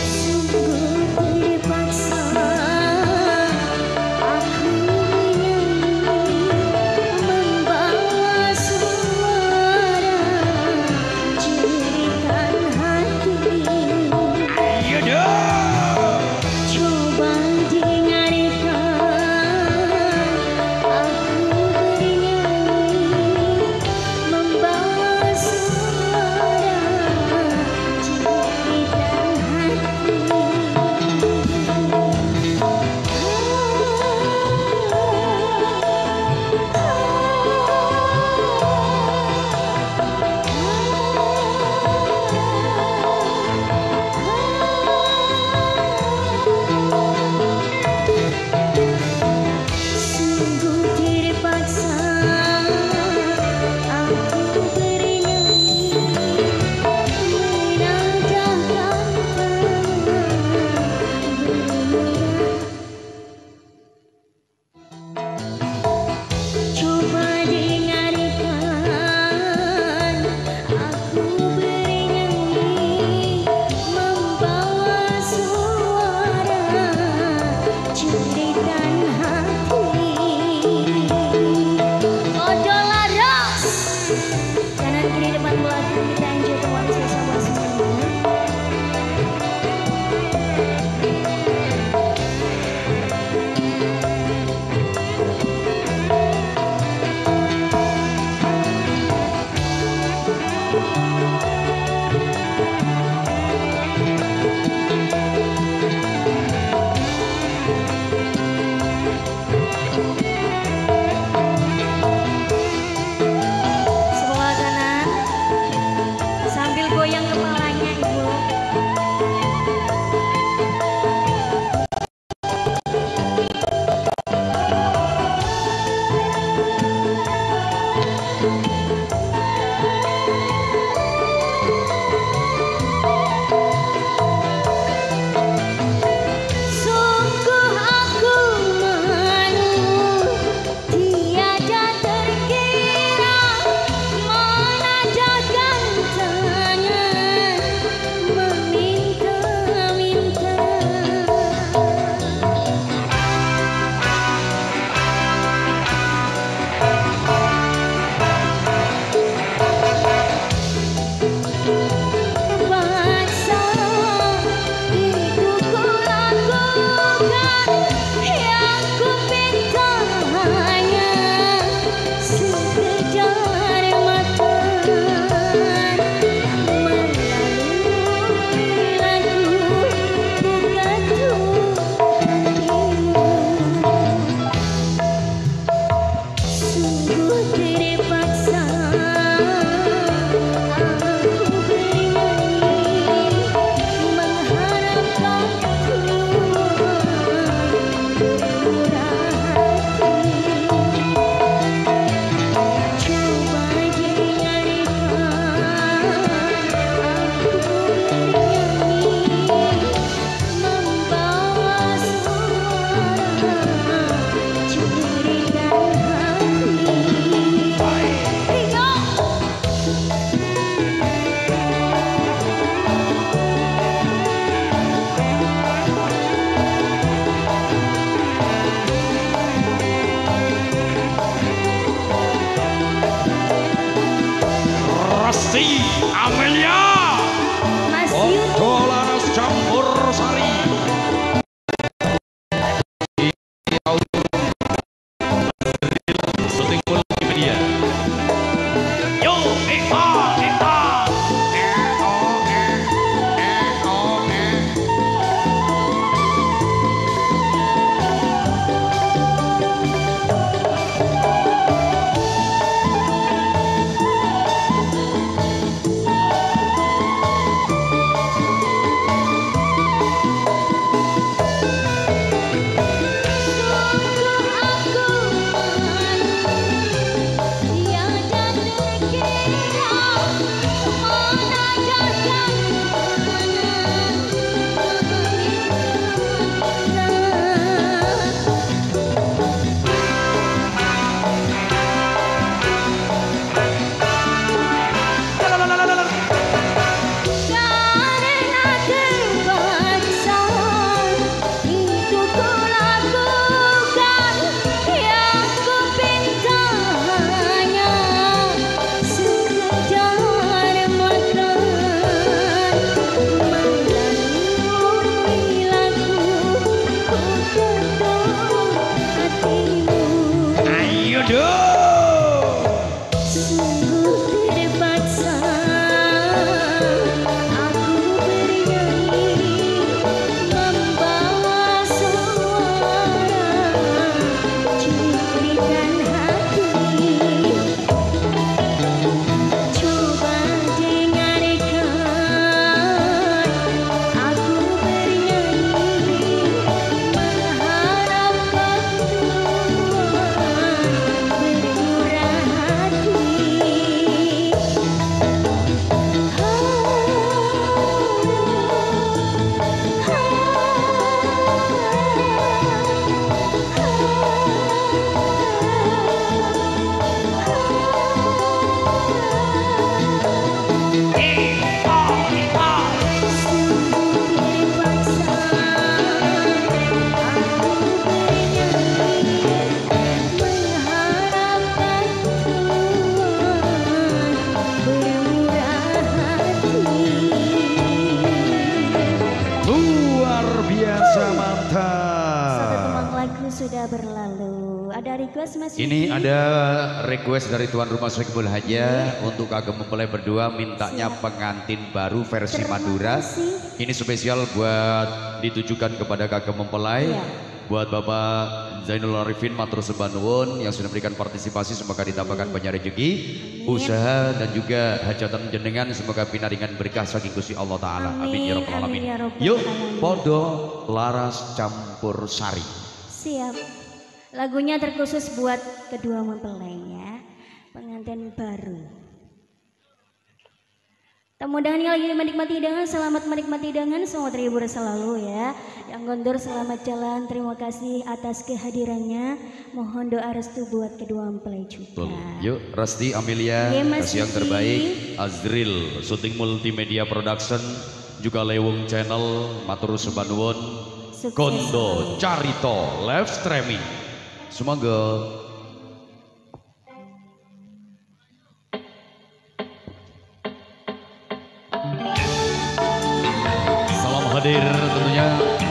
Sungguh terpaksa Rasti Amelia Mas Odo Laras Campur Sari Syuting multimedia. Yo, sudah berlalu. Ada request Mas Ini Vicky? ada request dari tuan rumah Syekh Haja untuk kagem mempelai berdua mintanya pengantin baru versi Terima Madura. kasih. Ini spesial buat ditujukan kepada kagem mempelai. Iya. Buat Bapak Zainul Arifin Matur Sebanwun yang sudah memberikan partisipasi, semoga ditambahkan banyak rezeki, usaha dan juga hajatan jenengan, semoga pinaringan berkah saking Gusti Allah Ta'ala. Amin ya rabbal alamin. Amin ya rabbal Yuk, alamin. podo laras campur sari. Siap. Lagunya terkhusus buat kedua mempelainya, pengantin baru. Tamu undangan yang lagi menikmati hidangan, selamat menikmati hidangan, semoga terhibur selalu ya. Yang gondor selamat jalan, terima kasih atas kehadirannya. Mohon doa restu buat kedua mempelai juga. Betul. Yuk, Rasti Amelia, Iya, Mas versi yang Vicky. terbaik, Azril, syuting multimedia production, juga Lewung Channel, Matur Sebanwun, Sukses Kondo, Carito, live streaming. Semoga salam hadir tentunya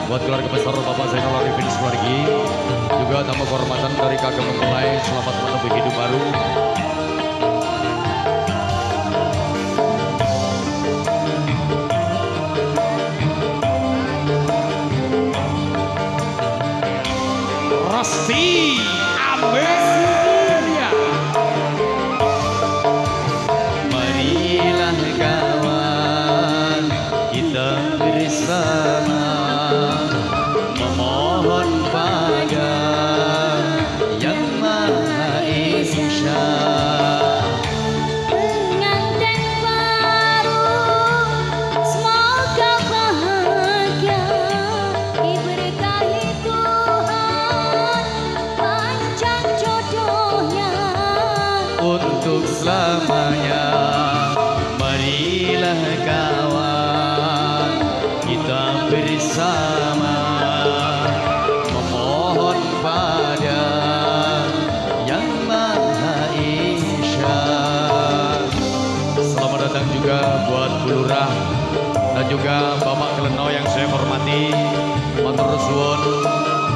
buat keluarga besar Bapak Zainul Arifin Suwargi, juga tamu kehormatan dari kagem mempelai, selamat menempuh hidup baru. Rasti Amelia. Marilah kawan kita bersama memohon pada Yang Maha Esa. pengantin baru, semoga bahagia, diberkahi Tuhan, panjang jodohnya. Untuk selamanya, marilah kawan kita bersama memohon pada Yang Maha Esa. Selamat datang Bu Lurah dan juga Bapak Keleno yang saya hormati, matur suwun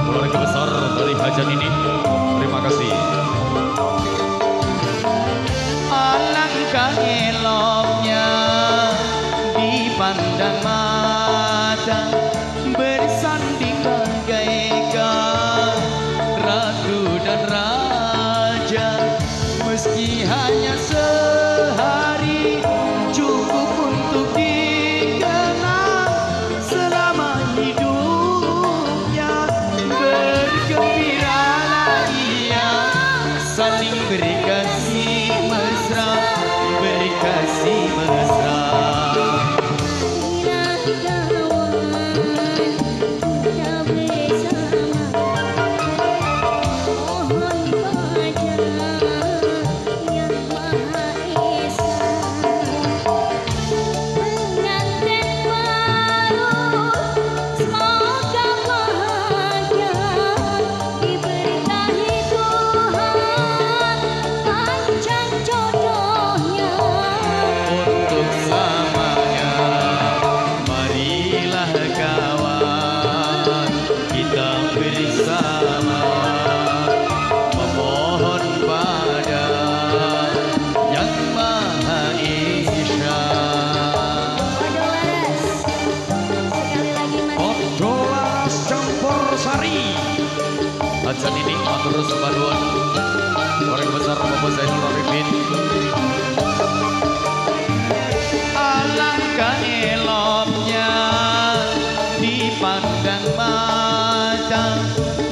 keluarga besar dari hajat ini. Terima kasih. Alangkah eloknya dipandang mata bersanding bagaikan ratu dan raja, meski hanya sehari cukup untuk dikenang selama hidupnya. Bergembiralah ia, saling beri kasih mesra, beri kasih mesra. Hajat ini matur sembah nuwun keluarga besar Bapak Zainul Arifin. Alangkah eloknya dipandang mata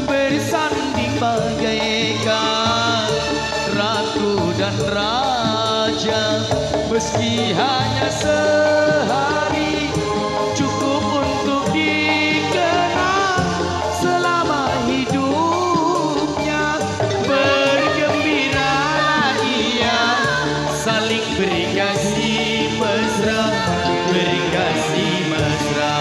bersanding bagaikan ratu dan raja, meski hanya sehari cukup untuk dikenang selama hidupnya. Bergembiralah ia, saling beri kasih mesra, beri kasih mesra.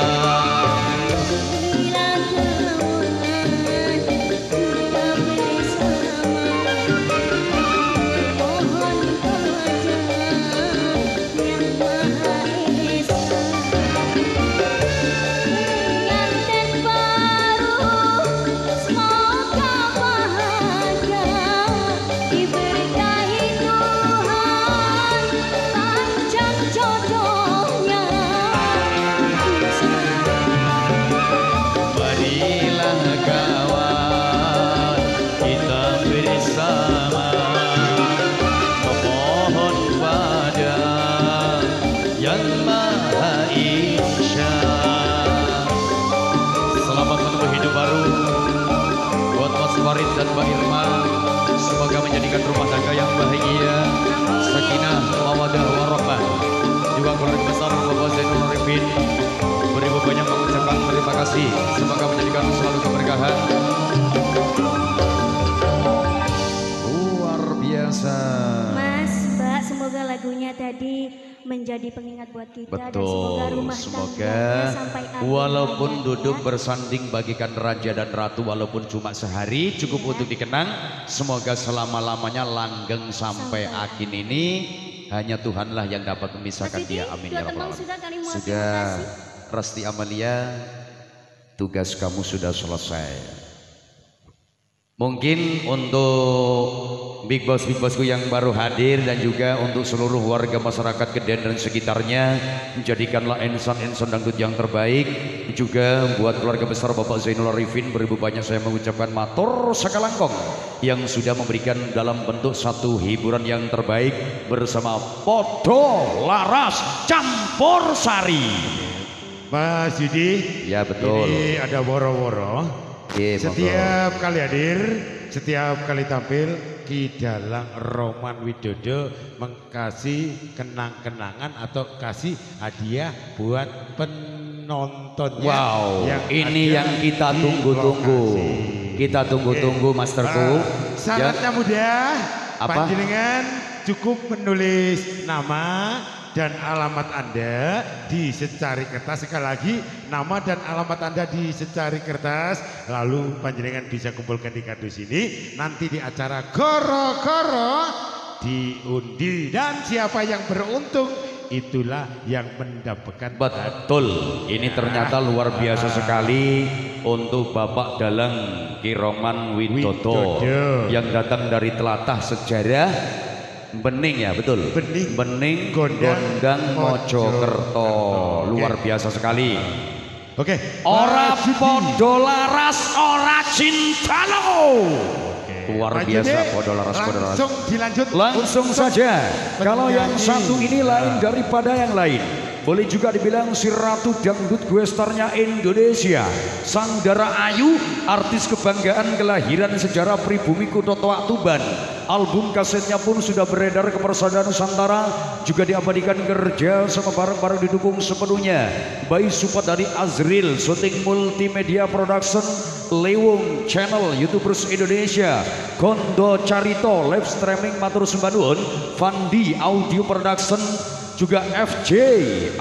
Farid dan Mbak Irma, semoga menjadikan rumah tangga yang bahagia, sakinah, mawaddah, warahmah. Juga keluarga besar Bapak Zainul Arifin, beribu banyak mengucapkan terima kasih. Semoga menjadikan selalu keberkahan. Luar biasa. Mas, Mbak, semoga lagunya tadi menjadi pengingat buat kita. Dan semoga rumah tangganya sampai akhir walaupun hayat, duduk ya. bersanding bagikan raja dan ratu, walaupun cuma sehari cukup untuk dikenang, semoga selama-lamanya langgeng sampai akhir ini. Hanya Tuhanlah yang dapat memisahkan Mas dia. Didi, Amin dua ya rabbal tembang alamin. sudah kali muat, Sudah, terima kasih. Rasti Amalia, tugas kamu sudah selesai. Mungkin untuk Big Bossku yang baru hadir dan juga untuk seluruh warga masyarakat Keden dan sekitarnya, jadikanlah insan-insan dangdut yang terbaik. Juga buat keluarga besar Bapak Zainul Arifin, beribu banyak saya mengucapkan matur sakalangkong yang sudah memberikan dalam bentuk satu hiburan yang terbaik bersama Podo Laras Campur Sari. Mas Yudi, Ya betul. ini ada woro-woro. Oke, Setiap kali hadir, setiap kali tampil, Ki Dalang Roman Widodo mengkasih kenang-kenangan atau kasih hadiah buat penontonnya. Wow, ada ini yang kita di tunggu-tunggu. lokasi. Kita tunggu-tunggu, Masterku. Syaratnya mudah, Apa? panjenengan cukup menulis nama dan alamat Anda di secari kertas. Sekali lagi, nama dan alamat Anda di secari kertas, lalu panjenengan bisa kumpulkan di kardus ini. Nanti di acara Goro-Goro diundi, dan siapa yang beruntung itulah yang mendapatkan. Betul, ini ternyata luar biasa sekali untuk Bapak Dalang Kiroman Widodo yang datang dari telatah sejarah Bening ya, betul. Bening Gondang Mojokerto. Luar biasa sekali. Oke. Ora podo laras ora cinta lo. Luar biasa podo laras. Langsung dilanjut. Langsung saja. Kalau yang satu ini lain daripada yang lain. Boleh juga dibilang si Ratu Dangdut Guestarnya Indonesia. Sang Dara Ayu, artis kebanggaan kelahiran sejarah pribumi Kuto Toak Tuban. Album kasetnya pun sudah beredar ke persada Nusantara. Juga diabadikan kerja sama bareng-bareng didukung sepenuhnya. Bayi support dari Azril, syuting multimedia production, Lewung Channel, YouTubers Indonesia, Kondo Carito, live streaming matur sembah nuwun, Fandi Audio Production, juga FJ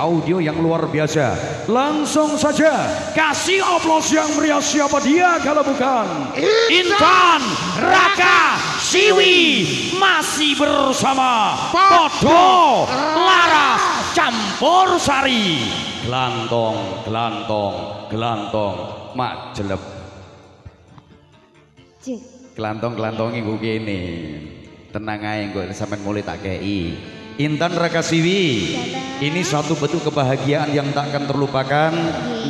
Audio yang luar biasa. Langsung saja kasih oplos yang meriah, siapa dia kalau bukan Intan Raka Siwi, masih bersama Podo Laras Campur Sari. Gelantong mak jelep. Gelantong iku kene. Tenang ae engko sampean mulai tak kei. Intan Raka Siwi, ini satu bentuk kebahagiaan yang tak akan terlupakan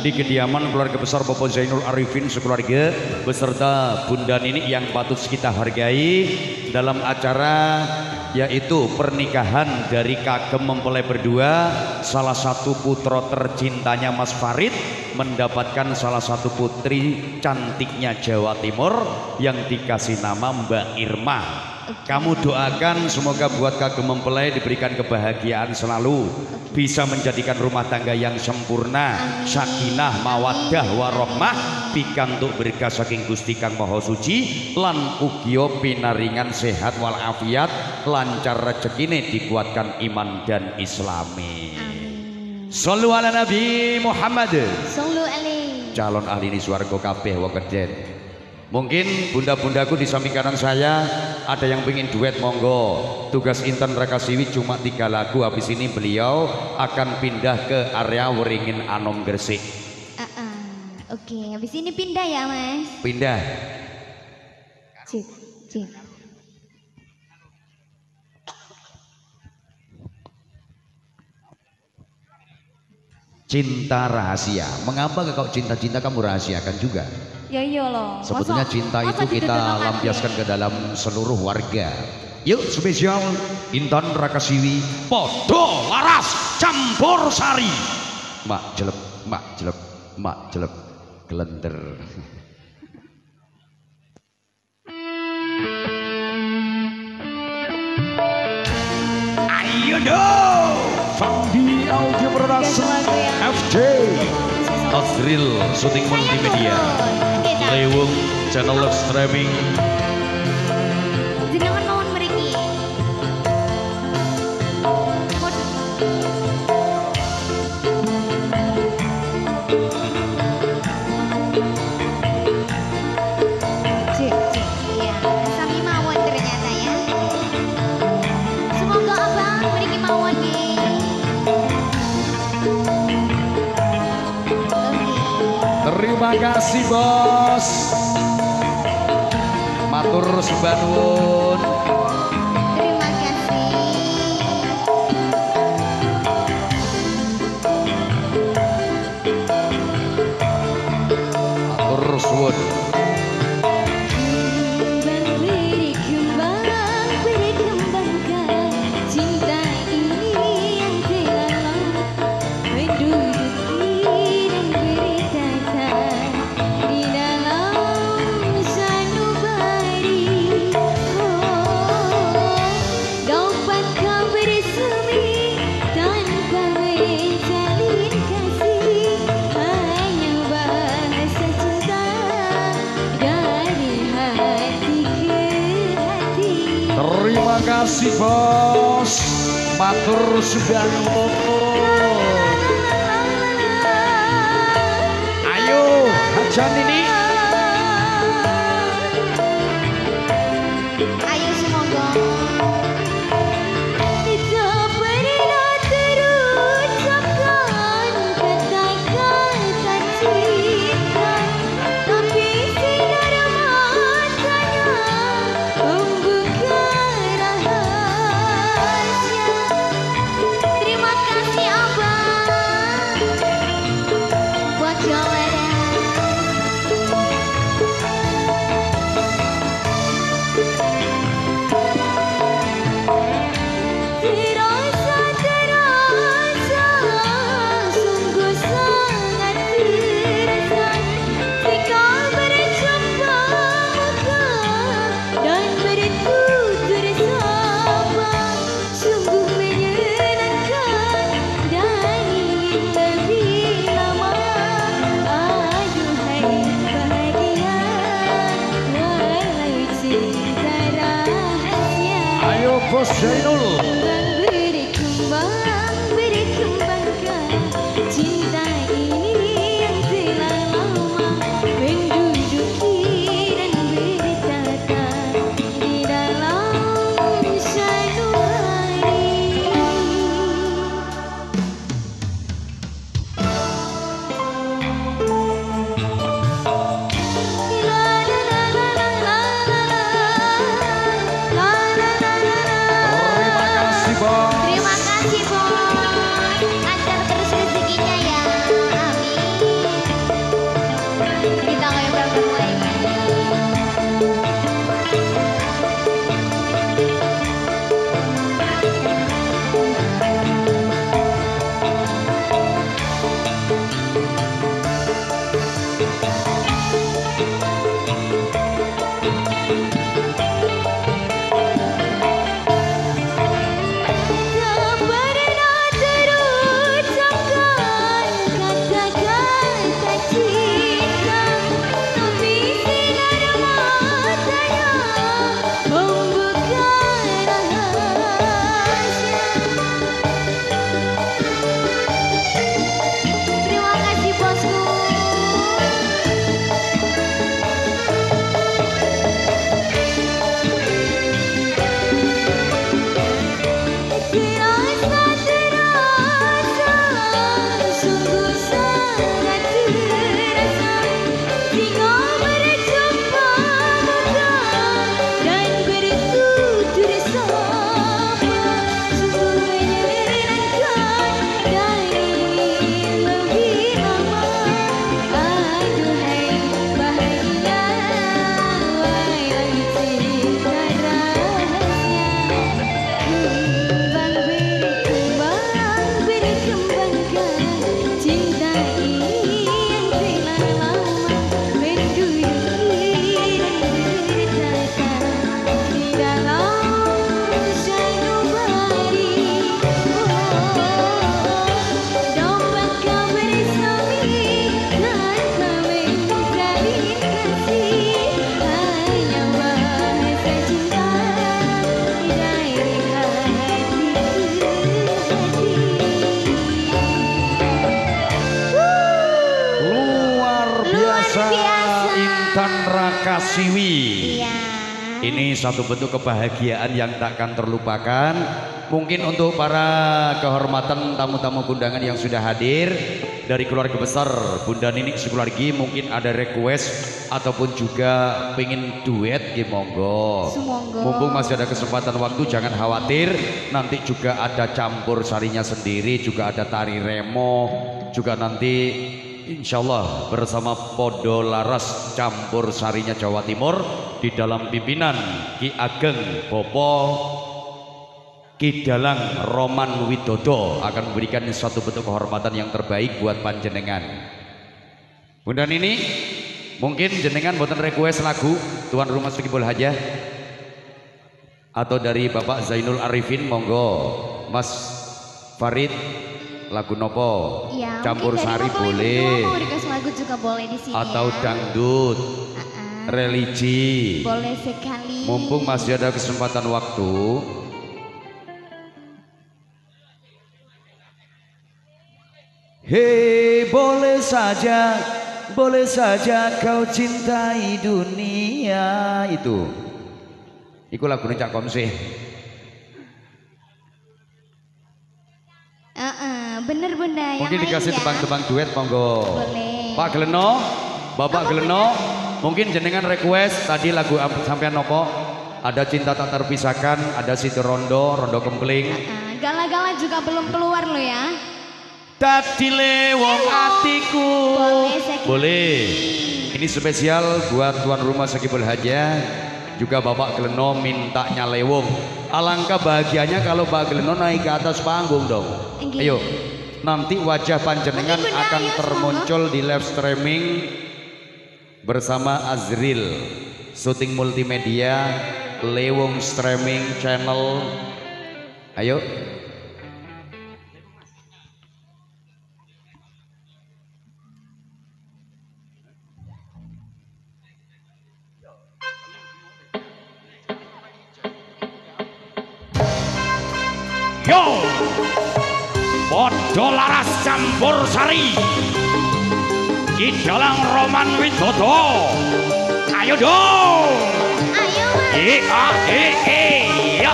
di kediaman keluarga besar Bapak Zainul Arifin sekeluarga beserta Bunda Nini yang patut kita hargai dalam acara yaitu pernikahan dari kagem mempelai berdua. Salah satu putra tercintanya Mas Farid mendapatkan salah satu putri cantiknya Jawa Timur yang dikasih nama Mbak Irma. Kamu doakan semoga buat kagem mempelai diberikan kebahagiaan selalu, bisa menjadikan rumah tangga yang sempurna, sakinah mawaddah warohmah, pikantuk berkah saking Gusti Kang Maha Suci, lan ugiya pinaringan sehat walafiat, lancar rezekine, dikuatkan iman dan islami. Shallu ala Nabi Muhammad. Sallu alaihi. Calon ahli ini swarga kabeh wong kedhen. Mungkin bunda-bundaku di samping kanan saya ada yang pengen duet, monggo. Tugas Intan Raka Siwi cuma 3 lagu, habis ini beliau akan pindah ke area Weringin Anom Gresik. Oke, habis ini pindah ya Mas. Pindah. Cik. Cinta rahasia. Mengapa kau cinta-cinta kamu rahasiakan juga? Ya iya loh. Sebetulnya cinta itu kita lampiaskan ke dalam seluruh warga. Yuk spesial Intan Raka Siwi, Podo Laras Campur Sari. Mak jelek, gelender. Ayo dong. Fandi Audio Production, FJ Azril syuting multimedia, Lewung Channel live streaming. Jenengan mawon mriki. Cik. Iya, sami mawon ternyata ya. Semoga abang mriki mawon nggih. Terima kasih bos. Matur sembah nuwun. Terima kasih. Matur suwun. Berkembangkan cinta ini yang telah menduduki dan bertata di dalam sanubari. Dapat kau bersemi tanpa menjalin kasih, hanya bahasa cinta dari hati ke hati. Terima kasih bos. Matur sudah nuwun. Ayo hajan ini. Ayo semoga kita pernah terus cinta rahasia. Ayo Bos Zainul. Berkembangkan cinta ini yang telah lama menduduki dan bertata di dalam sanubari. Terima kasih Bos. Terima kasih Boy, lancar terus rezekinya ya, amin. Kita kayak berapa mulai. Tak pernah terucapkan kata-kata cinta, tapi sinar matanya membuka rahasia. Terima kasih bosku. Terasa, sungguh sangat terasa, hingga berjumpa muka dan bertutur sapa, sungguh menyenangkan dan ingin lebih lama. Aduhai bahagia, wahai cinta rahasia. Berkembangkan cinta ini yang telah lama menduduki dan bertata di dalam sanubari. Dapatkah bersami tanpa menjalin kasih, hanya bahasa cinta dari hati ke hati. Luar biasa biasa. Intan Rakasiwi. Iya. Ini satu bentuk kebahagiaan yang takkan terlupakan. Mungkin untuk para kehormatan tamu-tamu undangan yang sudah hadir dari keluarga besar Bunda Nining Sikulargi, mungkin ada request ataupun juga pengen duet, ya monggo. Sumonggo. Mumpung masih ada kesempatan waktu, jangan khawatir. Nanti juga ada campur sarinya sendiri, juga ada tari remo, juga nanti insya Allah bersama Podo Laras campur sarinya Jawa Timur di dalam pimpinan Ki Ageng Bopo Ki Dalang Roman Widodo akan memberikan suatu bentuk kehormatan yang terbaik buat panjenengan. Bunda Nini, mungkin jenengan buatan request lagu tuan rumah Sekibul Hajah atau dari Bapak Zainul Arifin, monggo. Mas Farid, lagu nopo? Ya, Campur mungkin dari sari Bapak Ibu boleh, mau request lagu juga boleh di sini atau ya. dangdut, religi. Boleh sekali. Mumpung masih ada kesempatan waktu. Hei, boleh saja kau cintai dunia itu. Iku lagu Cak Komsih. Bener bunda. Mungkin yang dikasih lain ya. tebang-tebang duet, monggo. Boleh. Pak Geleno, Bapak Geleno, mungkin jenengan request tadi lagu sampean nopo? Ada Cinta Tak Terpisahkan, ada Situ Rondo, Rondo Kempling. Gala-gala juga belum keluar loh ya. Tadi lewong atiku. Boleh sekali. Boleh. Ini spesial buat tuan rumah Sekibul Hajah. Juga Bapak Geleno mintanya lewong. Alangkah bahagianya kalau Pak Geleno naik ke atas panggung dong. Enggak. Ayo. Nanti wajah panjenengan Mungkin benar akan ya, termuncul di live streaming bersama Azril. Syuting multimedia, Lewong Streaming Channel. Ayo. Yo padha laras campur sari Ki Dalang Roman Widodo ayo dong Ayo Mas. ya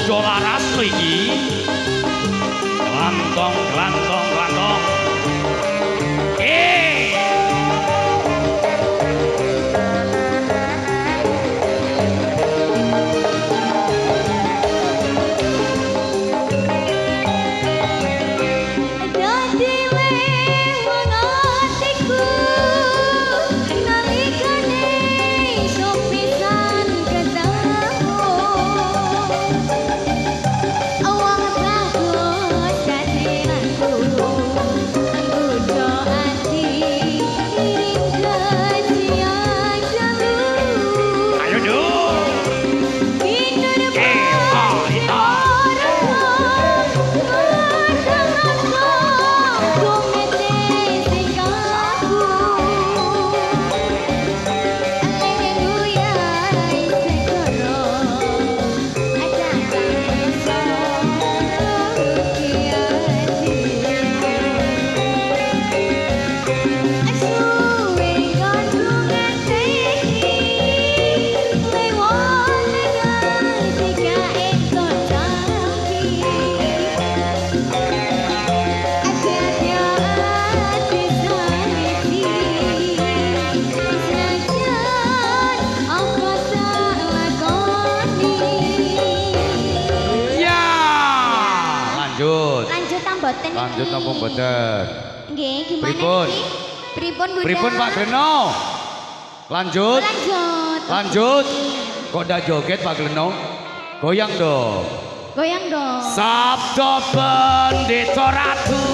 Dolaras lo iki Gelantong, gelantong, gelantong Lanjut napa mboten? Nggih, gimana Pripun? iki? Pripun Bunda? Pripun Pak Gleno? Lanjut. Lanjut. Lanjut. Kok ndak joget Pak Gleno? Goyang dong. Goyang dong. Sabda Pendeta Ratu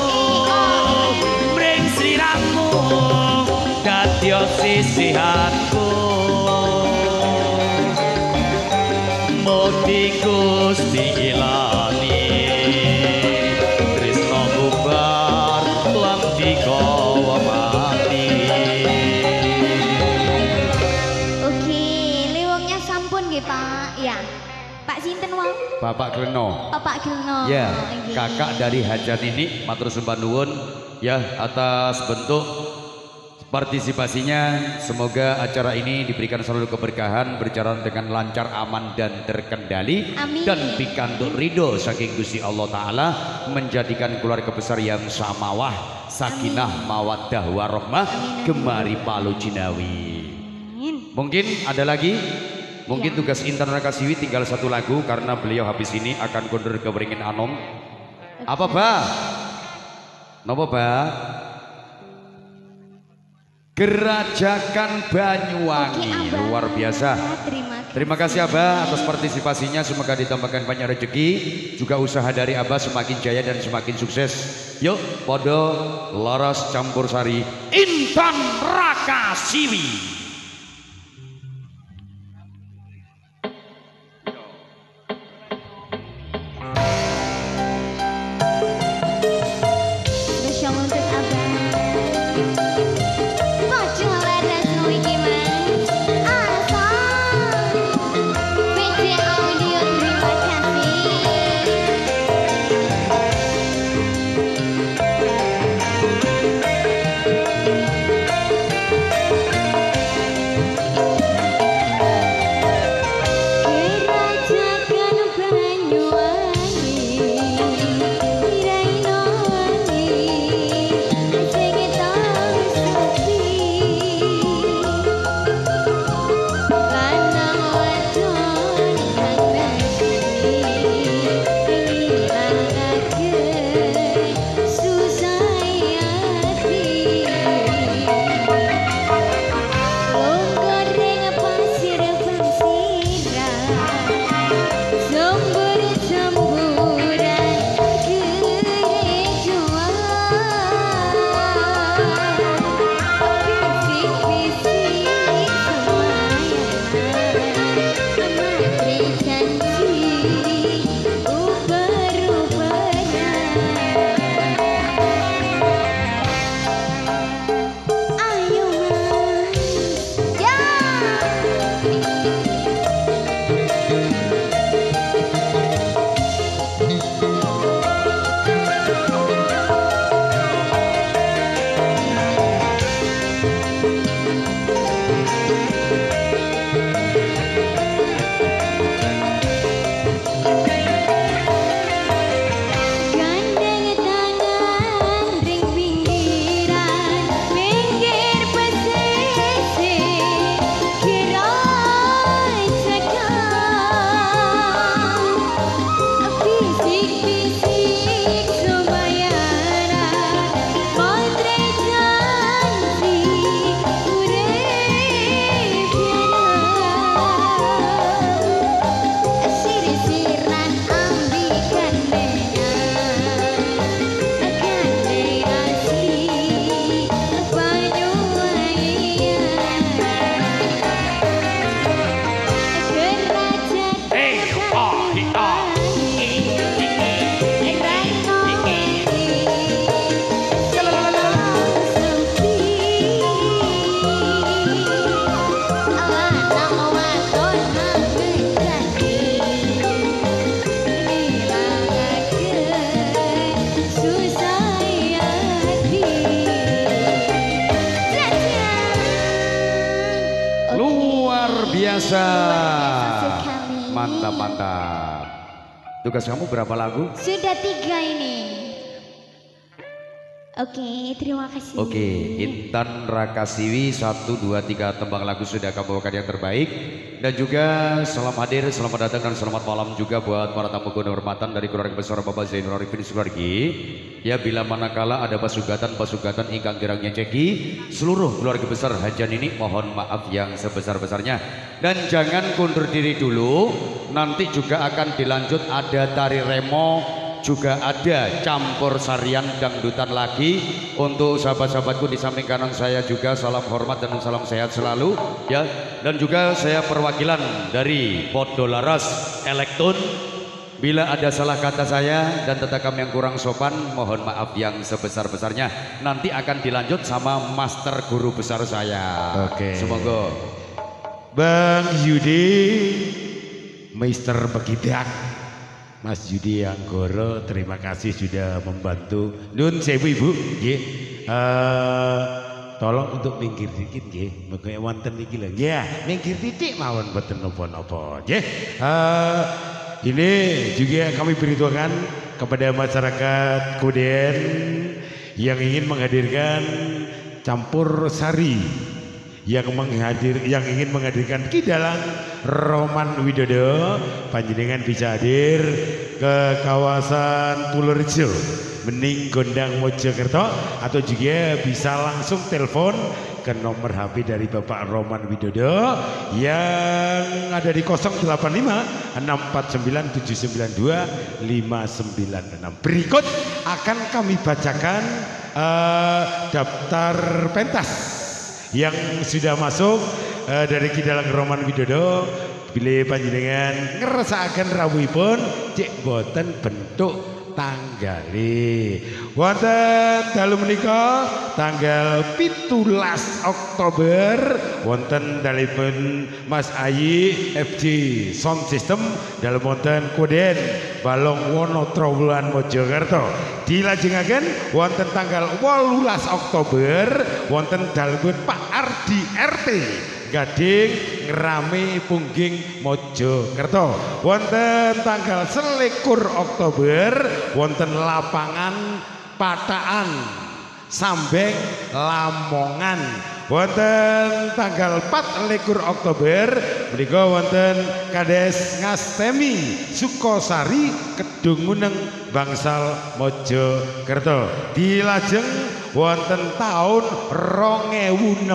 mring sliramu dadya sisihanku. Mugi Gusti ilani tresno bubar lan dikawa mati. Oke, liwungnya sampun nggih Pak. Ya. Pak sinten wau? Bapak Gleno. Bapak Gleno. Ya, Nggih. kakak dari Hajat ini matur sembah nuwun ya atas bentuk partisipasinya. Semoga acara ini diberikan selalu keberkahan, berjalan dengan lancar, aman dan terkendali. Amin. Dan pikantuk ridho saking Gusti Allah Ta'ala, menjadikan keluarga besar yang samawah, sakinah, mawaddah, warahmah, gemari Palu Cinawi. Mungkin ada lagi? Mungkin tugas Intan Rakasiwi tinggal satu lagu karena beliau habis ini akan kondur ke Beringin Anom. Apa Ba? Napa Ba? Gerajakan Banyuwangi. Oke, Abah. Luar biasa. Terima kasih Abah atas partisipasinya, semoga ditambahkan banyak rezeki, juga usaha dari Abah semakin jaya dan semakin sukses. Yuk, podo laras campur sari Intan Rakasiwi. Spesial untuk Abang. Maju laras no iki Mas. Asal. VJ Audio terima kasih. Gerajakan Banyuwangi, Iraino wangi, sing tahu sepi. Lanang wadon kang negeri, ngilangaken susah hati. Goreng pasir pangsirah, jambur-jamburan gerejoan. Bisik-bisik semayanan, matri janji ubar-ubaran. Ayo Mas, ya. Gandeng tangan ring pinggiran, pinggir pesisir, gerajakan. Bisik-bisik semayanan, matre janji urip biaran. Sir-siran ambikan gandeng asli Banyuwangian. Luar biasa. sekali. Mantap, mantap. Tugas kamu berapa lagu? Sudah 3 ini. Oke, terima kasih. Oke, Intan Rakasiwi 1, 2, 3 tembang lagu sudah kamu bawakan yang terbaik. Dan juga selamat hadir, selamat datang dan selamat malam juga buat para tamu kehormatan dari keluarga besar Bapak Zainul Arifin Sugargi. Ya, bila manakala ada pasugatan ingkang kirang nyeceki, seluruh keluarga besar Hajan ini mohon maaf yang sebesar-besarnya. Dan jangan kundur diri dulu, nanti juga akan dilanjut ada tari remo, juga ada campur sarian dangdutan lagi. Untuk sahabat-sahabatku di samping kanan saya juga salam hormat dan salam sehat selalu ya. Dan juga saya perwakilan dari Podo Laras Elektron. Bila ada salah kata saya dan tata kami yang kurang sopan, mohon maaf yang sebesar-besarnya. Nanti akan dilanjut sama master guru besar saya. Oke. Semoga Bang Yudi, Meister Begidak, Mas Yudi Anggoro, terima kasih sudah membantu. Nun sewu ibu, nggih. Tolong untuk minggir dikit nggih. Muga wonten iki lho. Ya, minggir titik mawon mboten napa-napa. Nggih. Ini juga kami beritahukan kepada masyarakat Kuden yang ingin menghadirkan campur sari, yang ingin menghadirkan Kidalang Roman Widodo, panjenengan bisa hadir ke kawasan Purworejo, Bening Gondang Mojokerto, atau juga bisa langsung telepon ke nomor HP dari Bapak Roman Widodo yang ada di 085 649 792 596. Berikut akan kami bacakan daftar pentas yang sudah masuk dari Kidalang Roman Widodo. Bila panjenengan ngerasaaken rawuhipun cek boten bentuk tanggali wonten dalu menika tanggal 17 Oktober wonten dalipun Mas Ayi FJ Sound System dalem wonten Koden Balong Wono Trowulan Mojokerto. Dilajengaken wonten tanggal 18 Oktober wonten dalipun Pak Ardi RT Gading Ngrame Pungging Mojokerto. Wonten tanggal 21 Oktober wonten lapangan Pataan Sambeng Lamongan. Wonten tanggal 24 Oktober menika wonten Kades Ngastemi Sukosari Kedunguneng Bangsal Mojokerto. Dilajeng wonten tahun 2026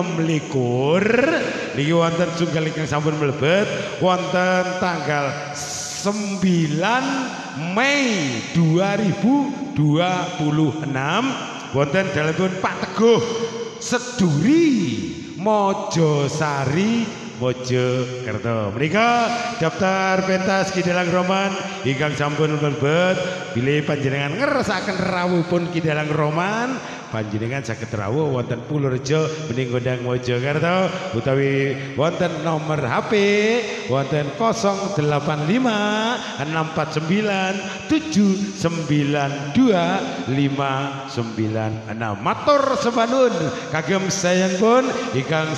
niki wonten tunggal ingkang sampun mlebet wonten tanggal 9 Mei 2026 wonten dalipun Pak Teguh Seduri Mojosari Mojokerto. Menika daftar pentas Kidalang Roman ingkang sampun mlebet bilih panjenengan ngersakaken rawuhipun Kidalang Roman panjenengan saged rawuh wonten Purworejo bening Gondang Mojokerto utawi wonten nomor HP wonten 085 649 792 596. Matur semanun kagem sayangun ingkang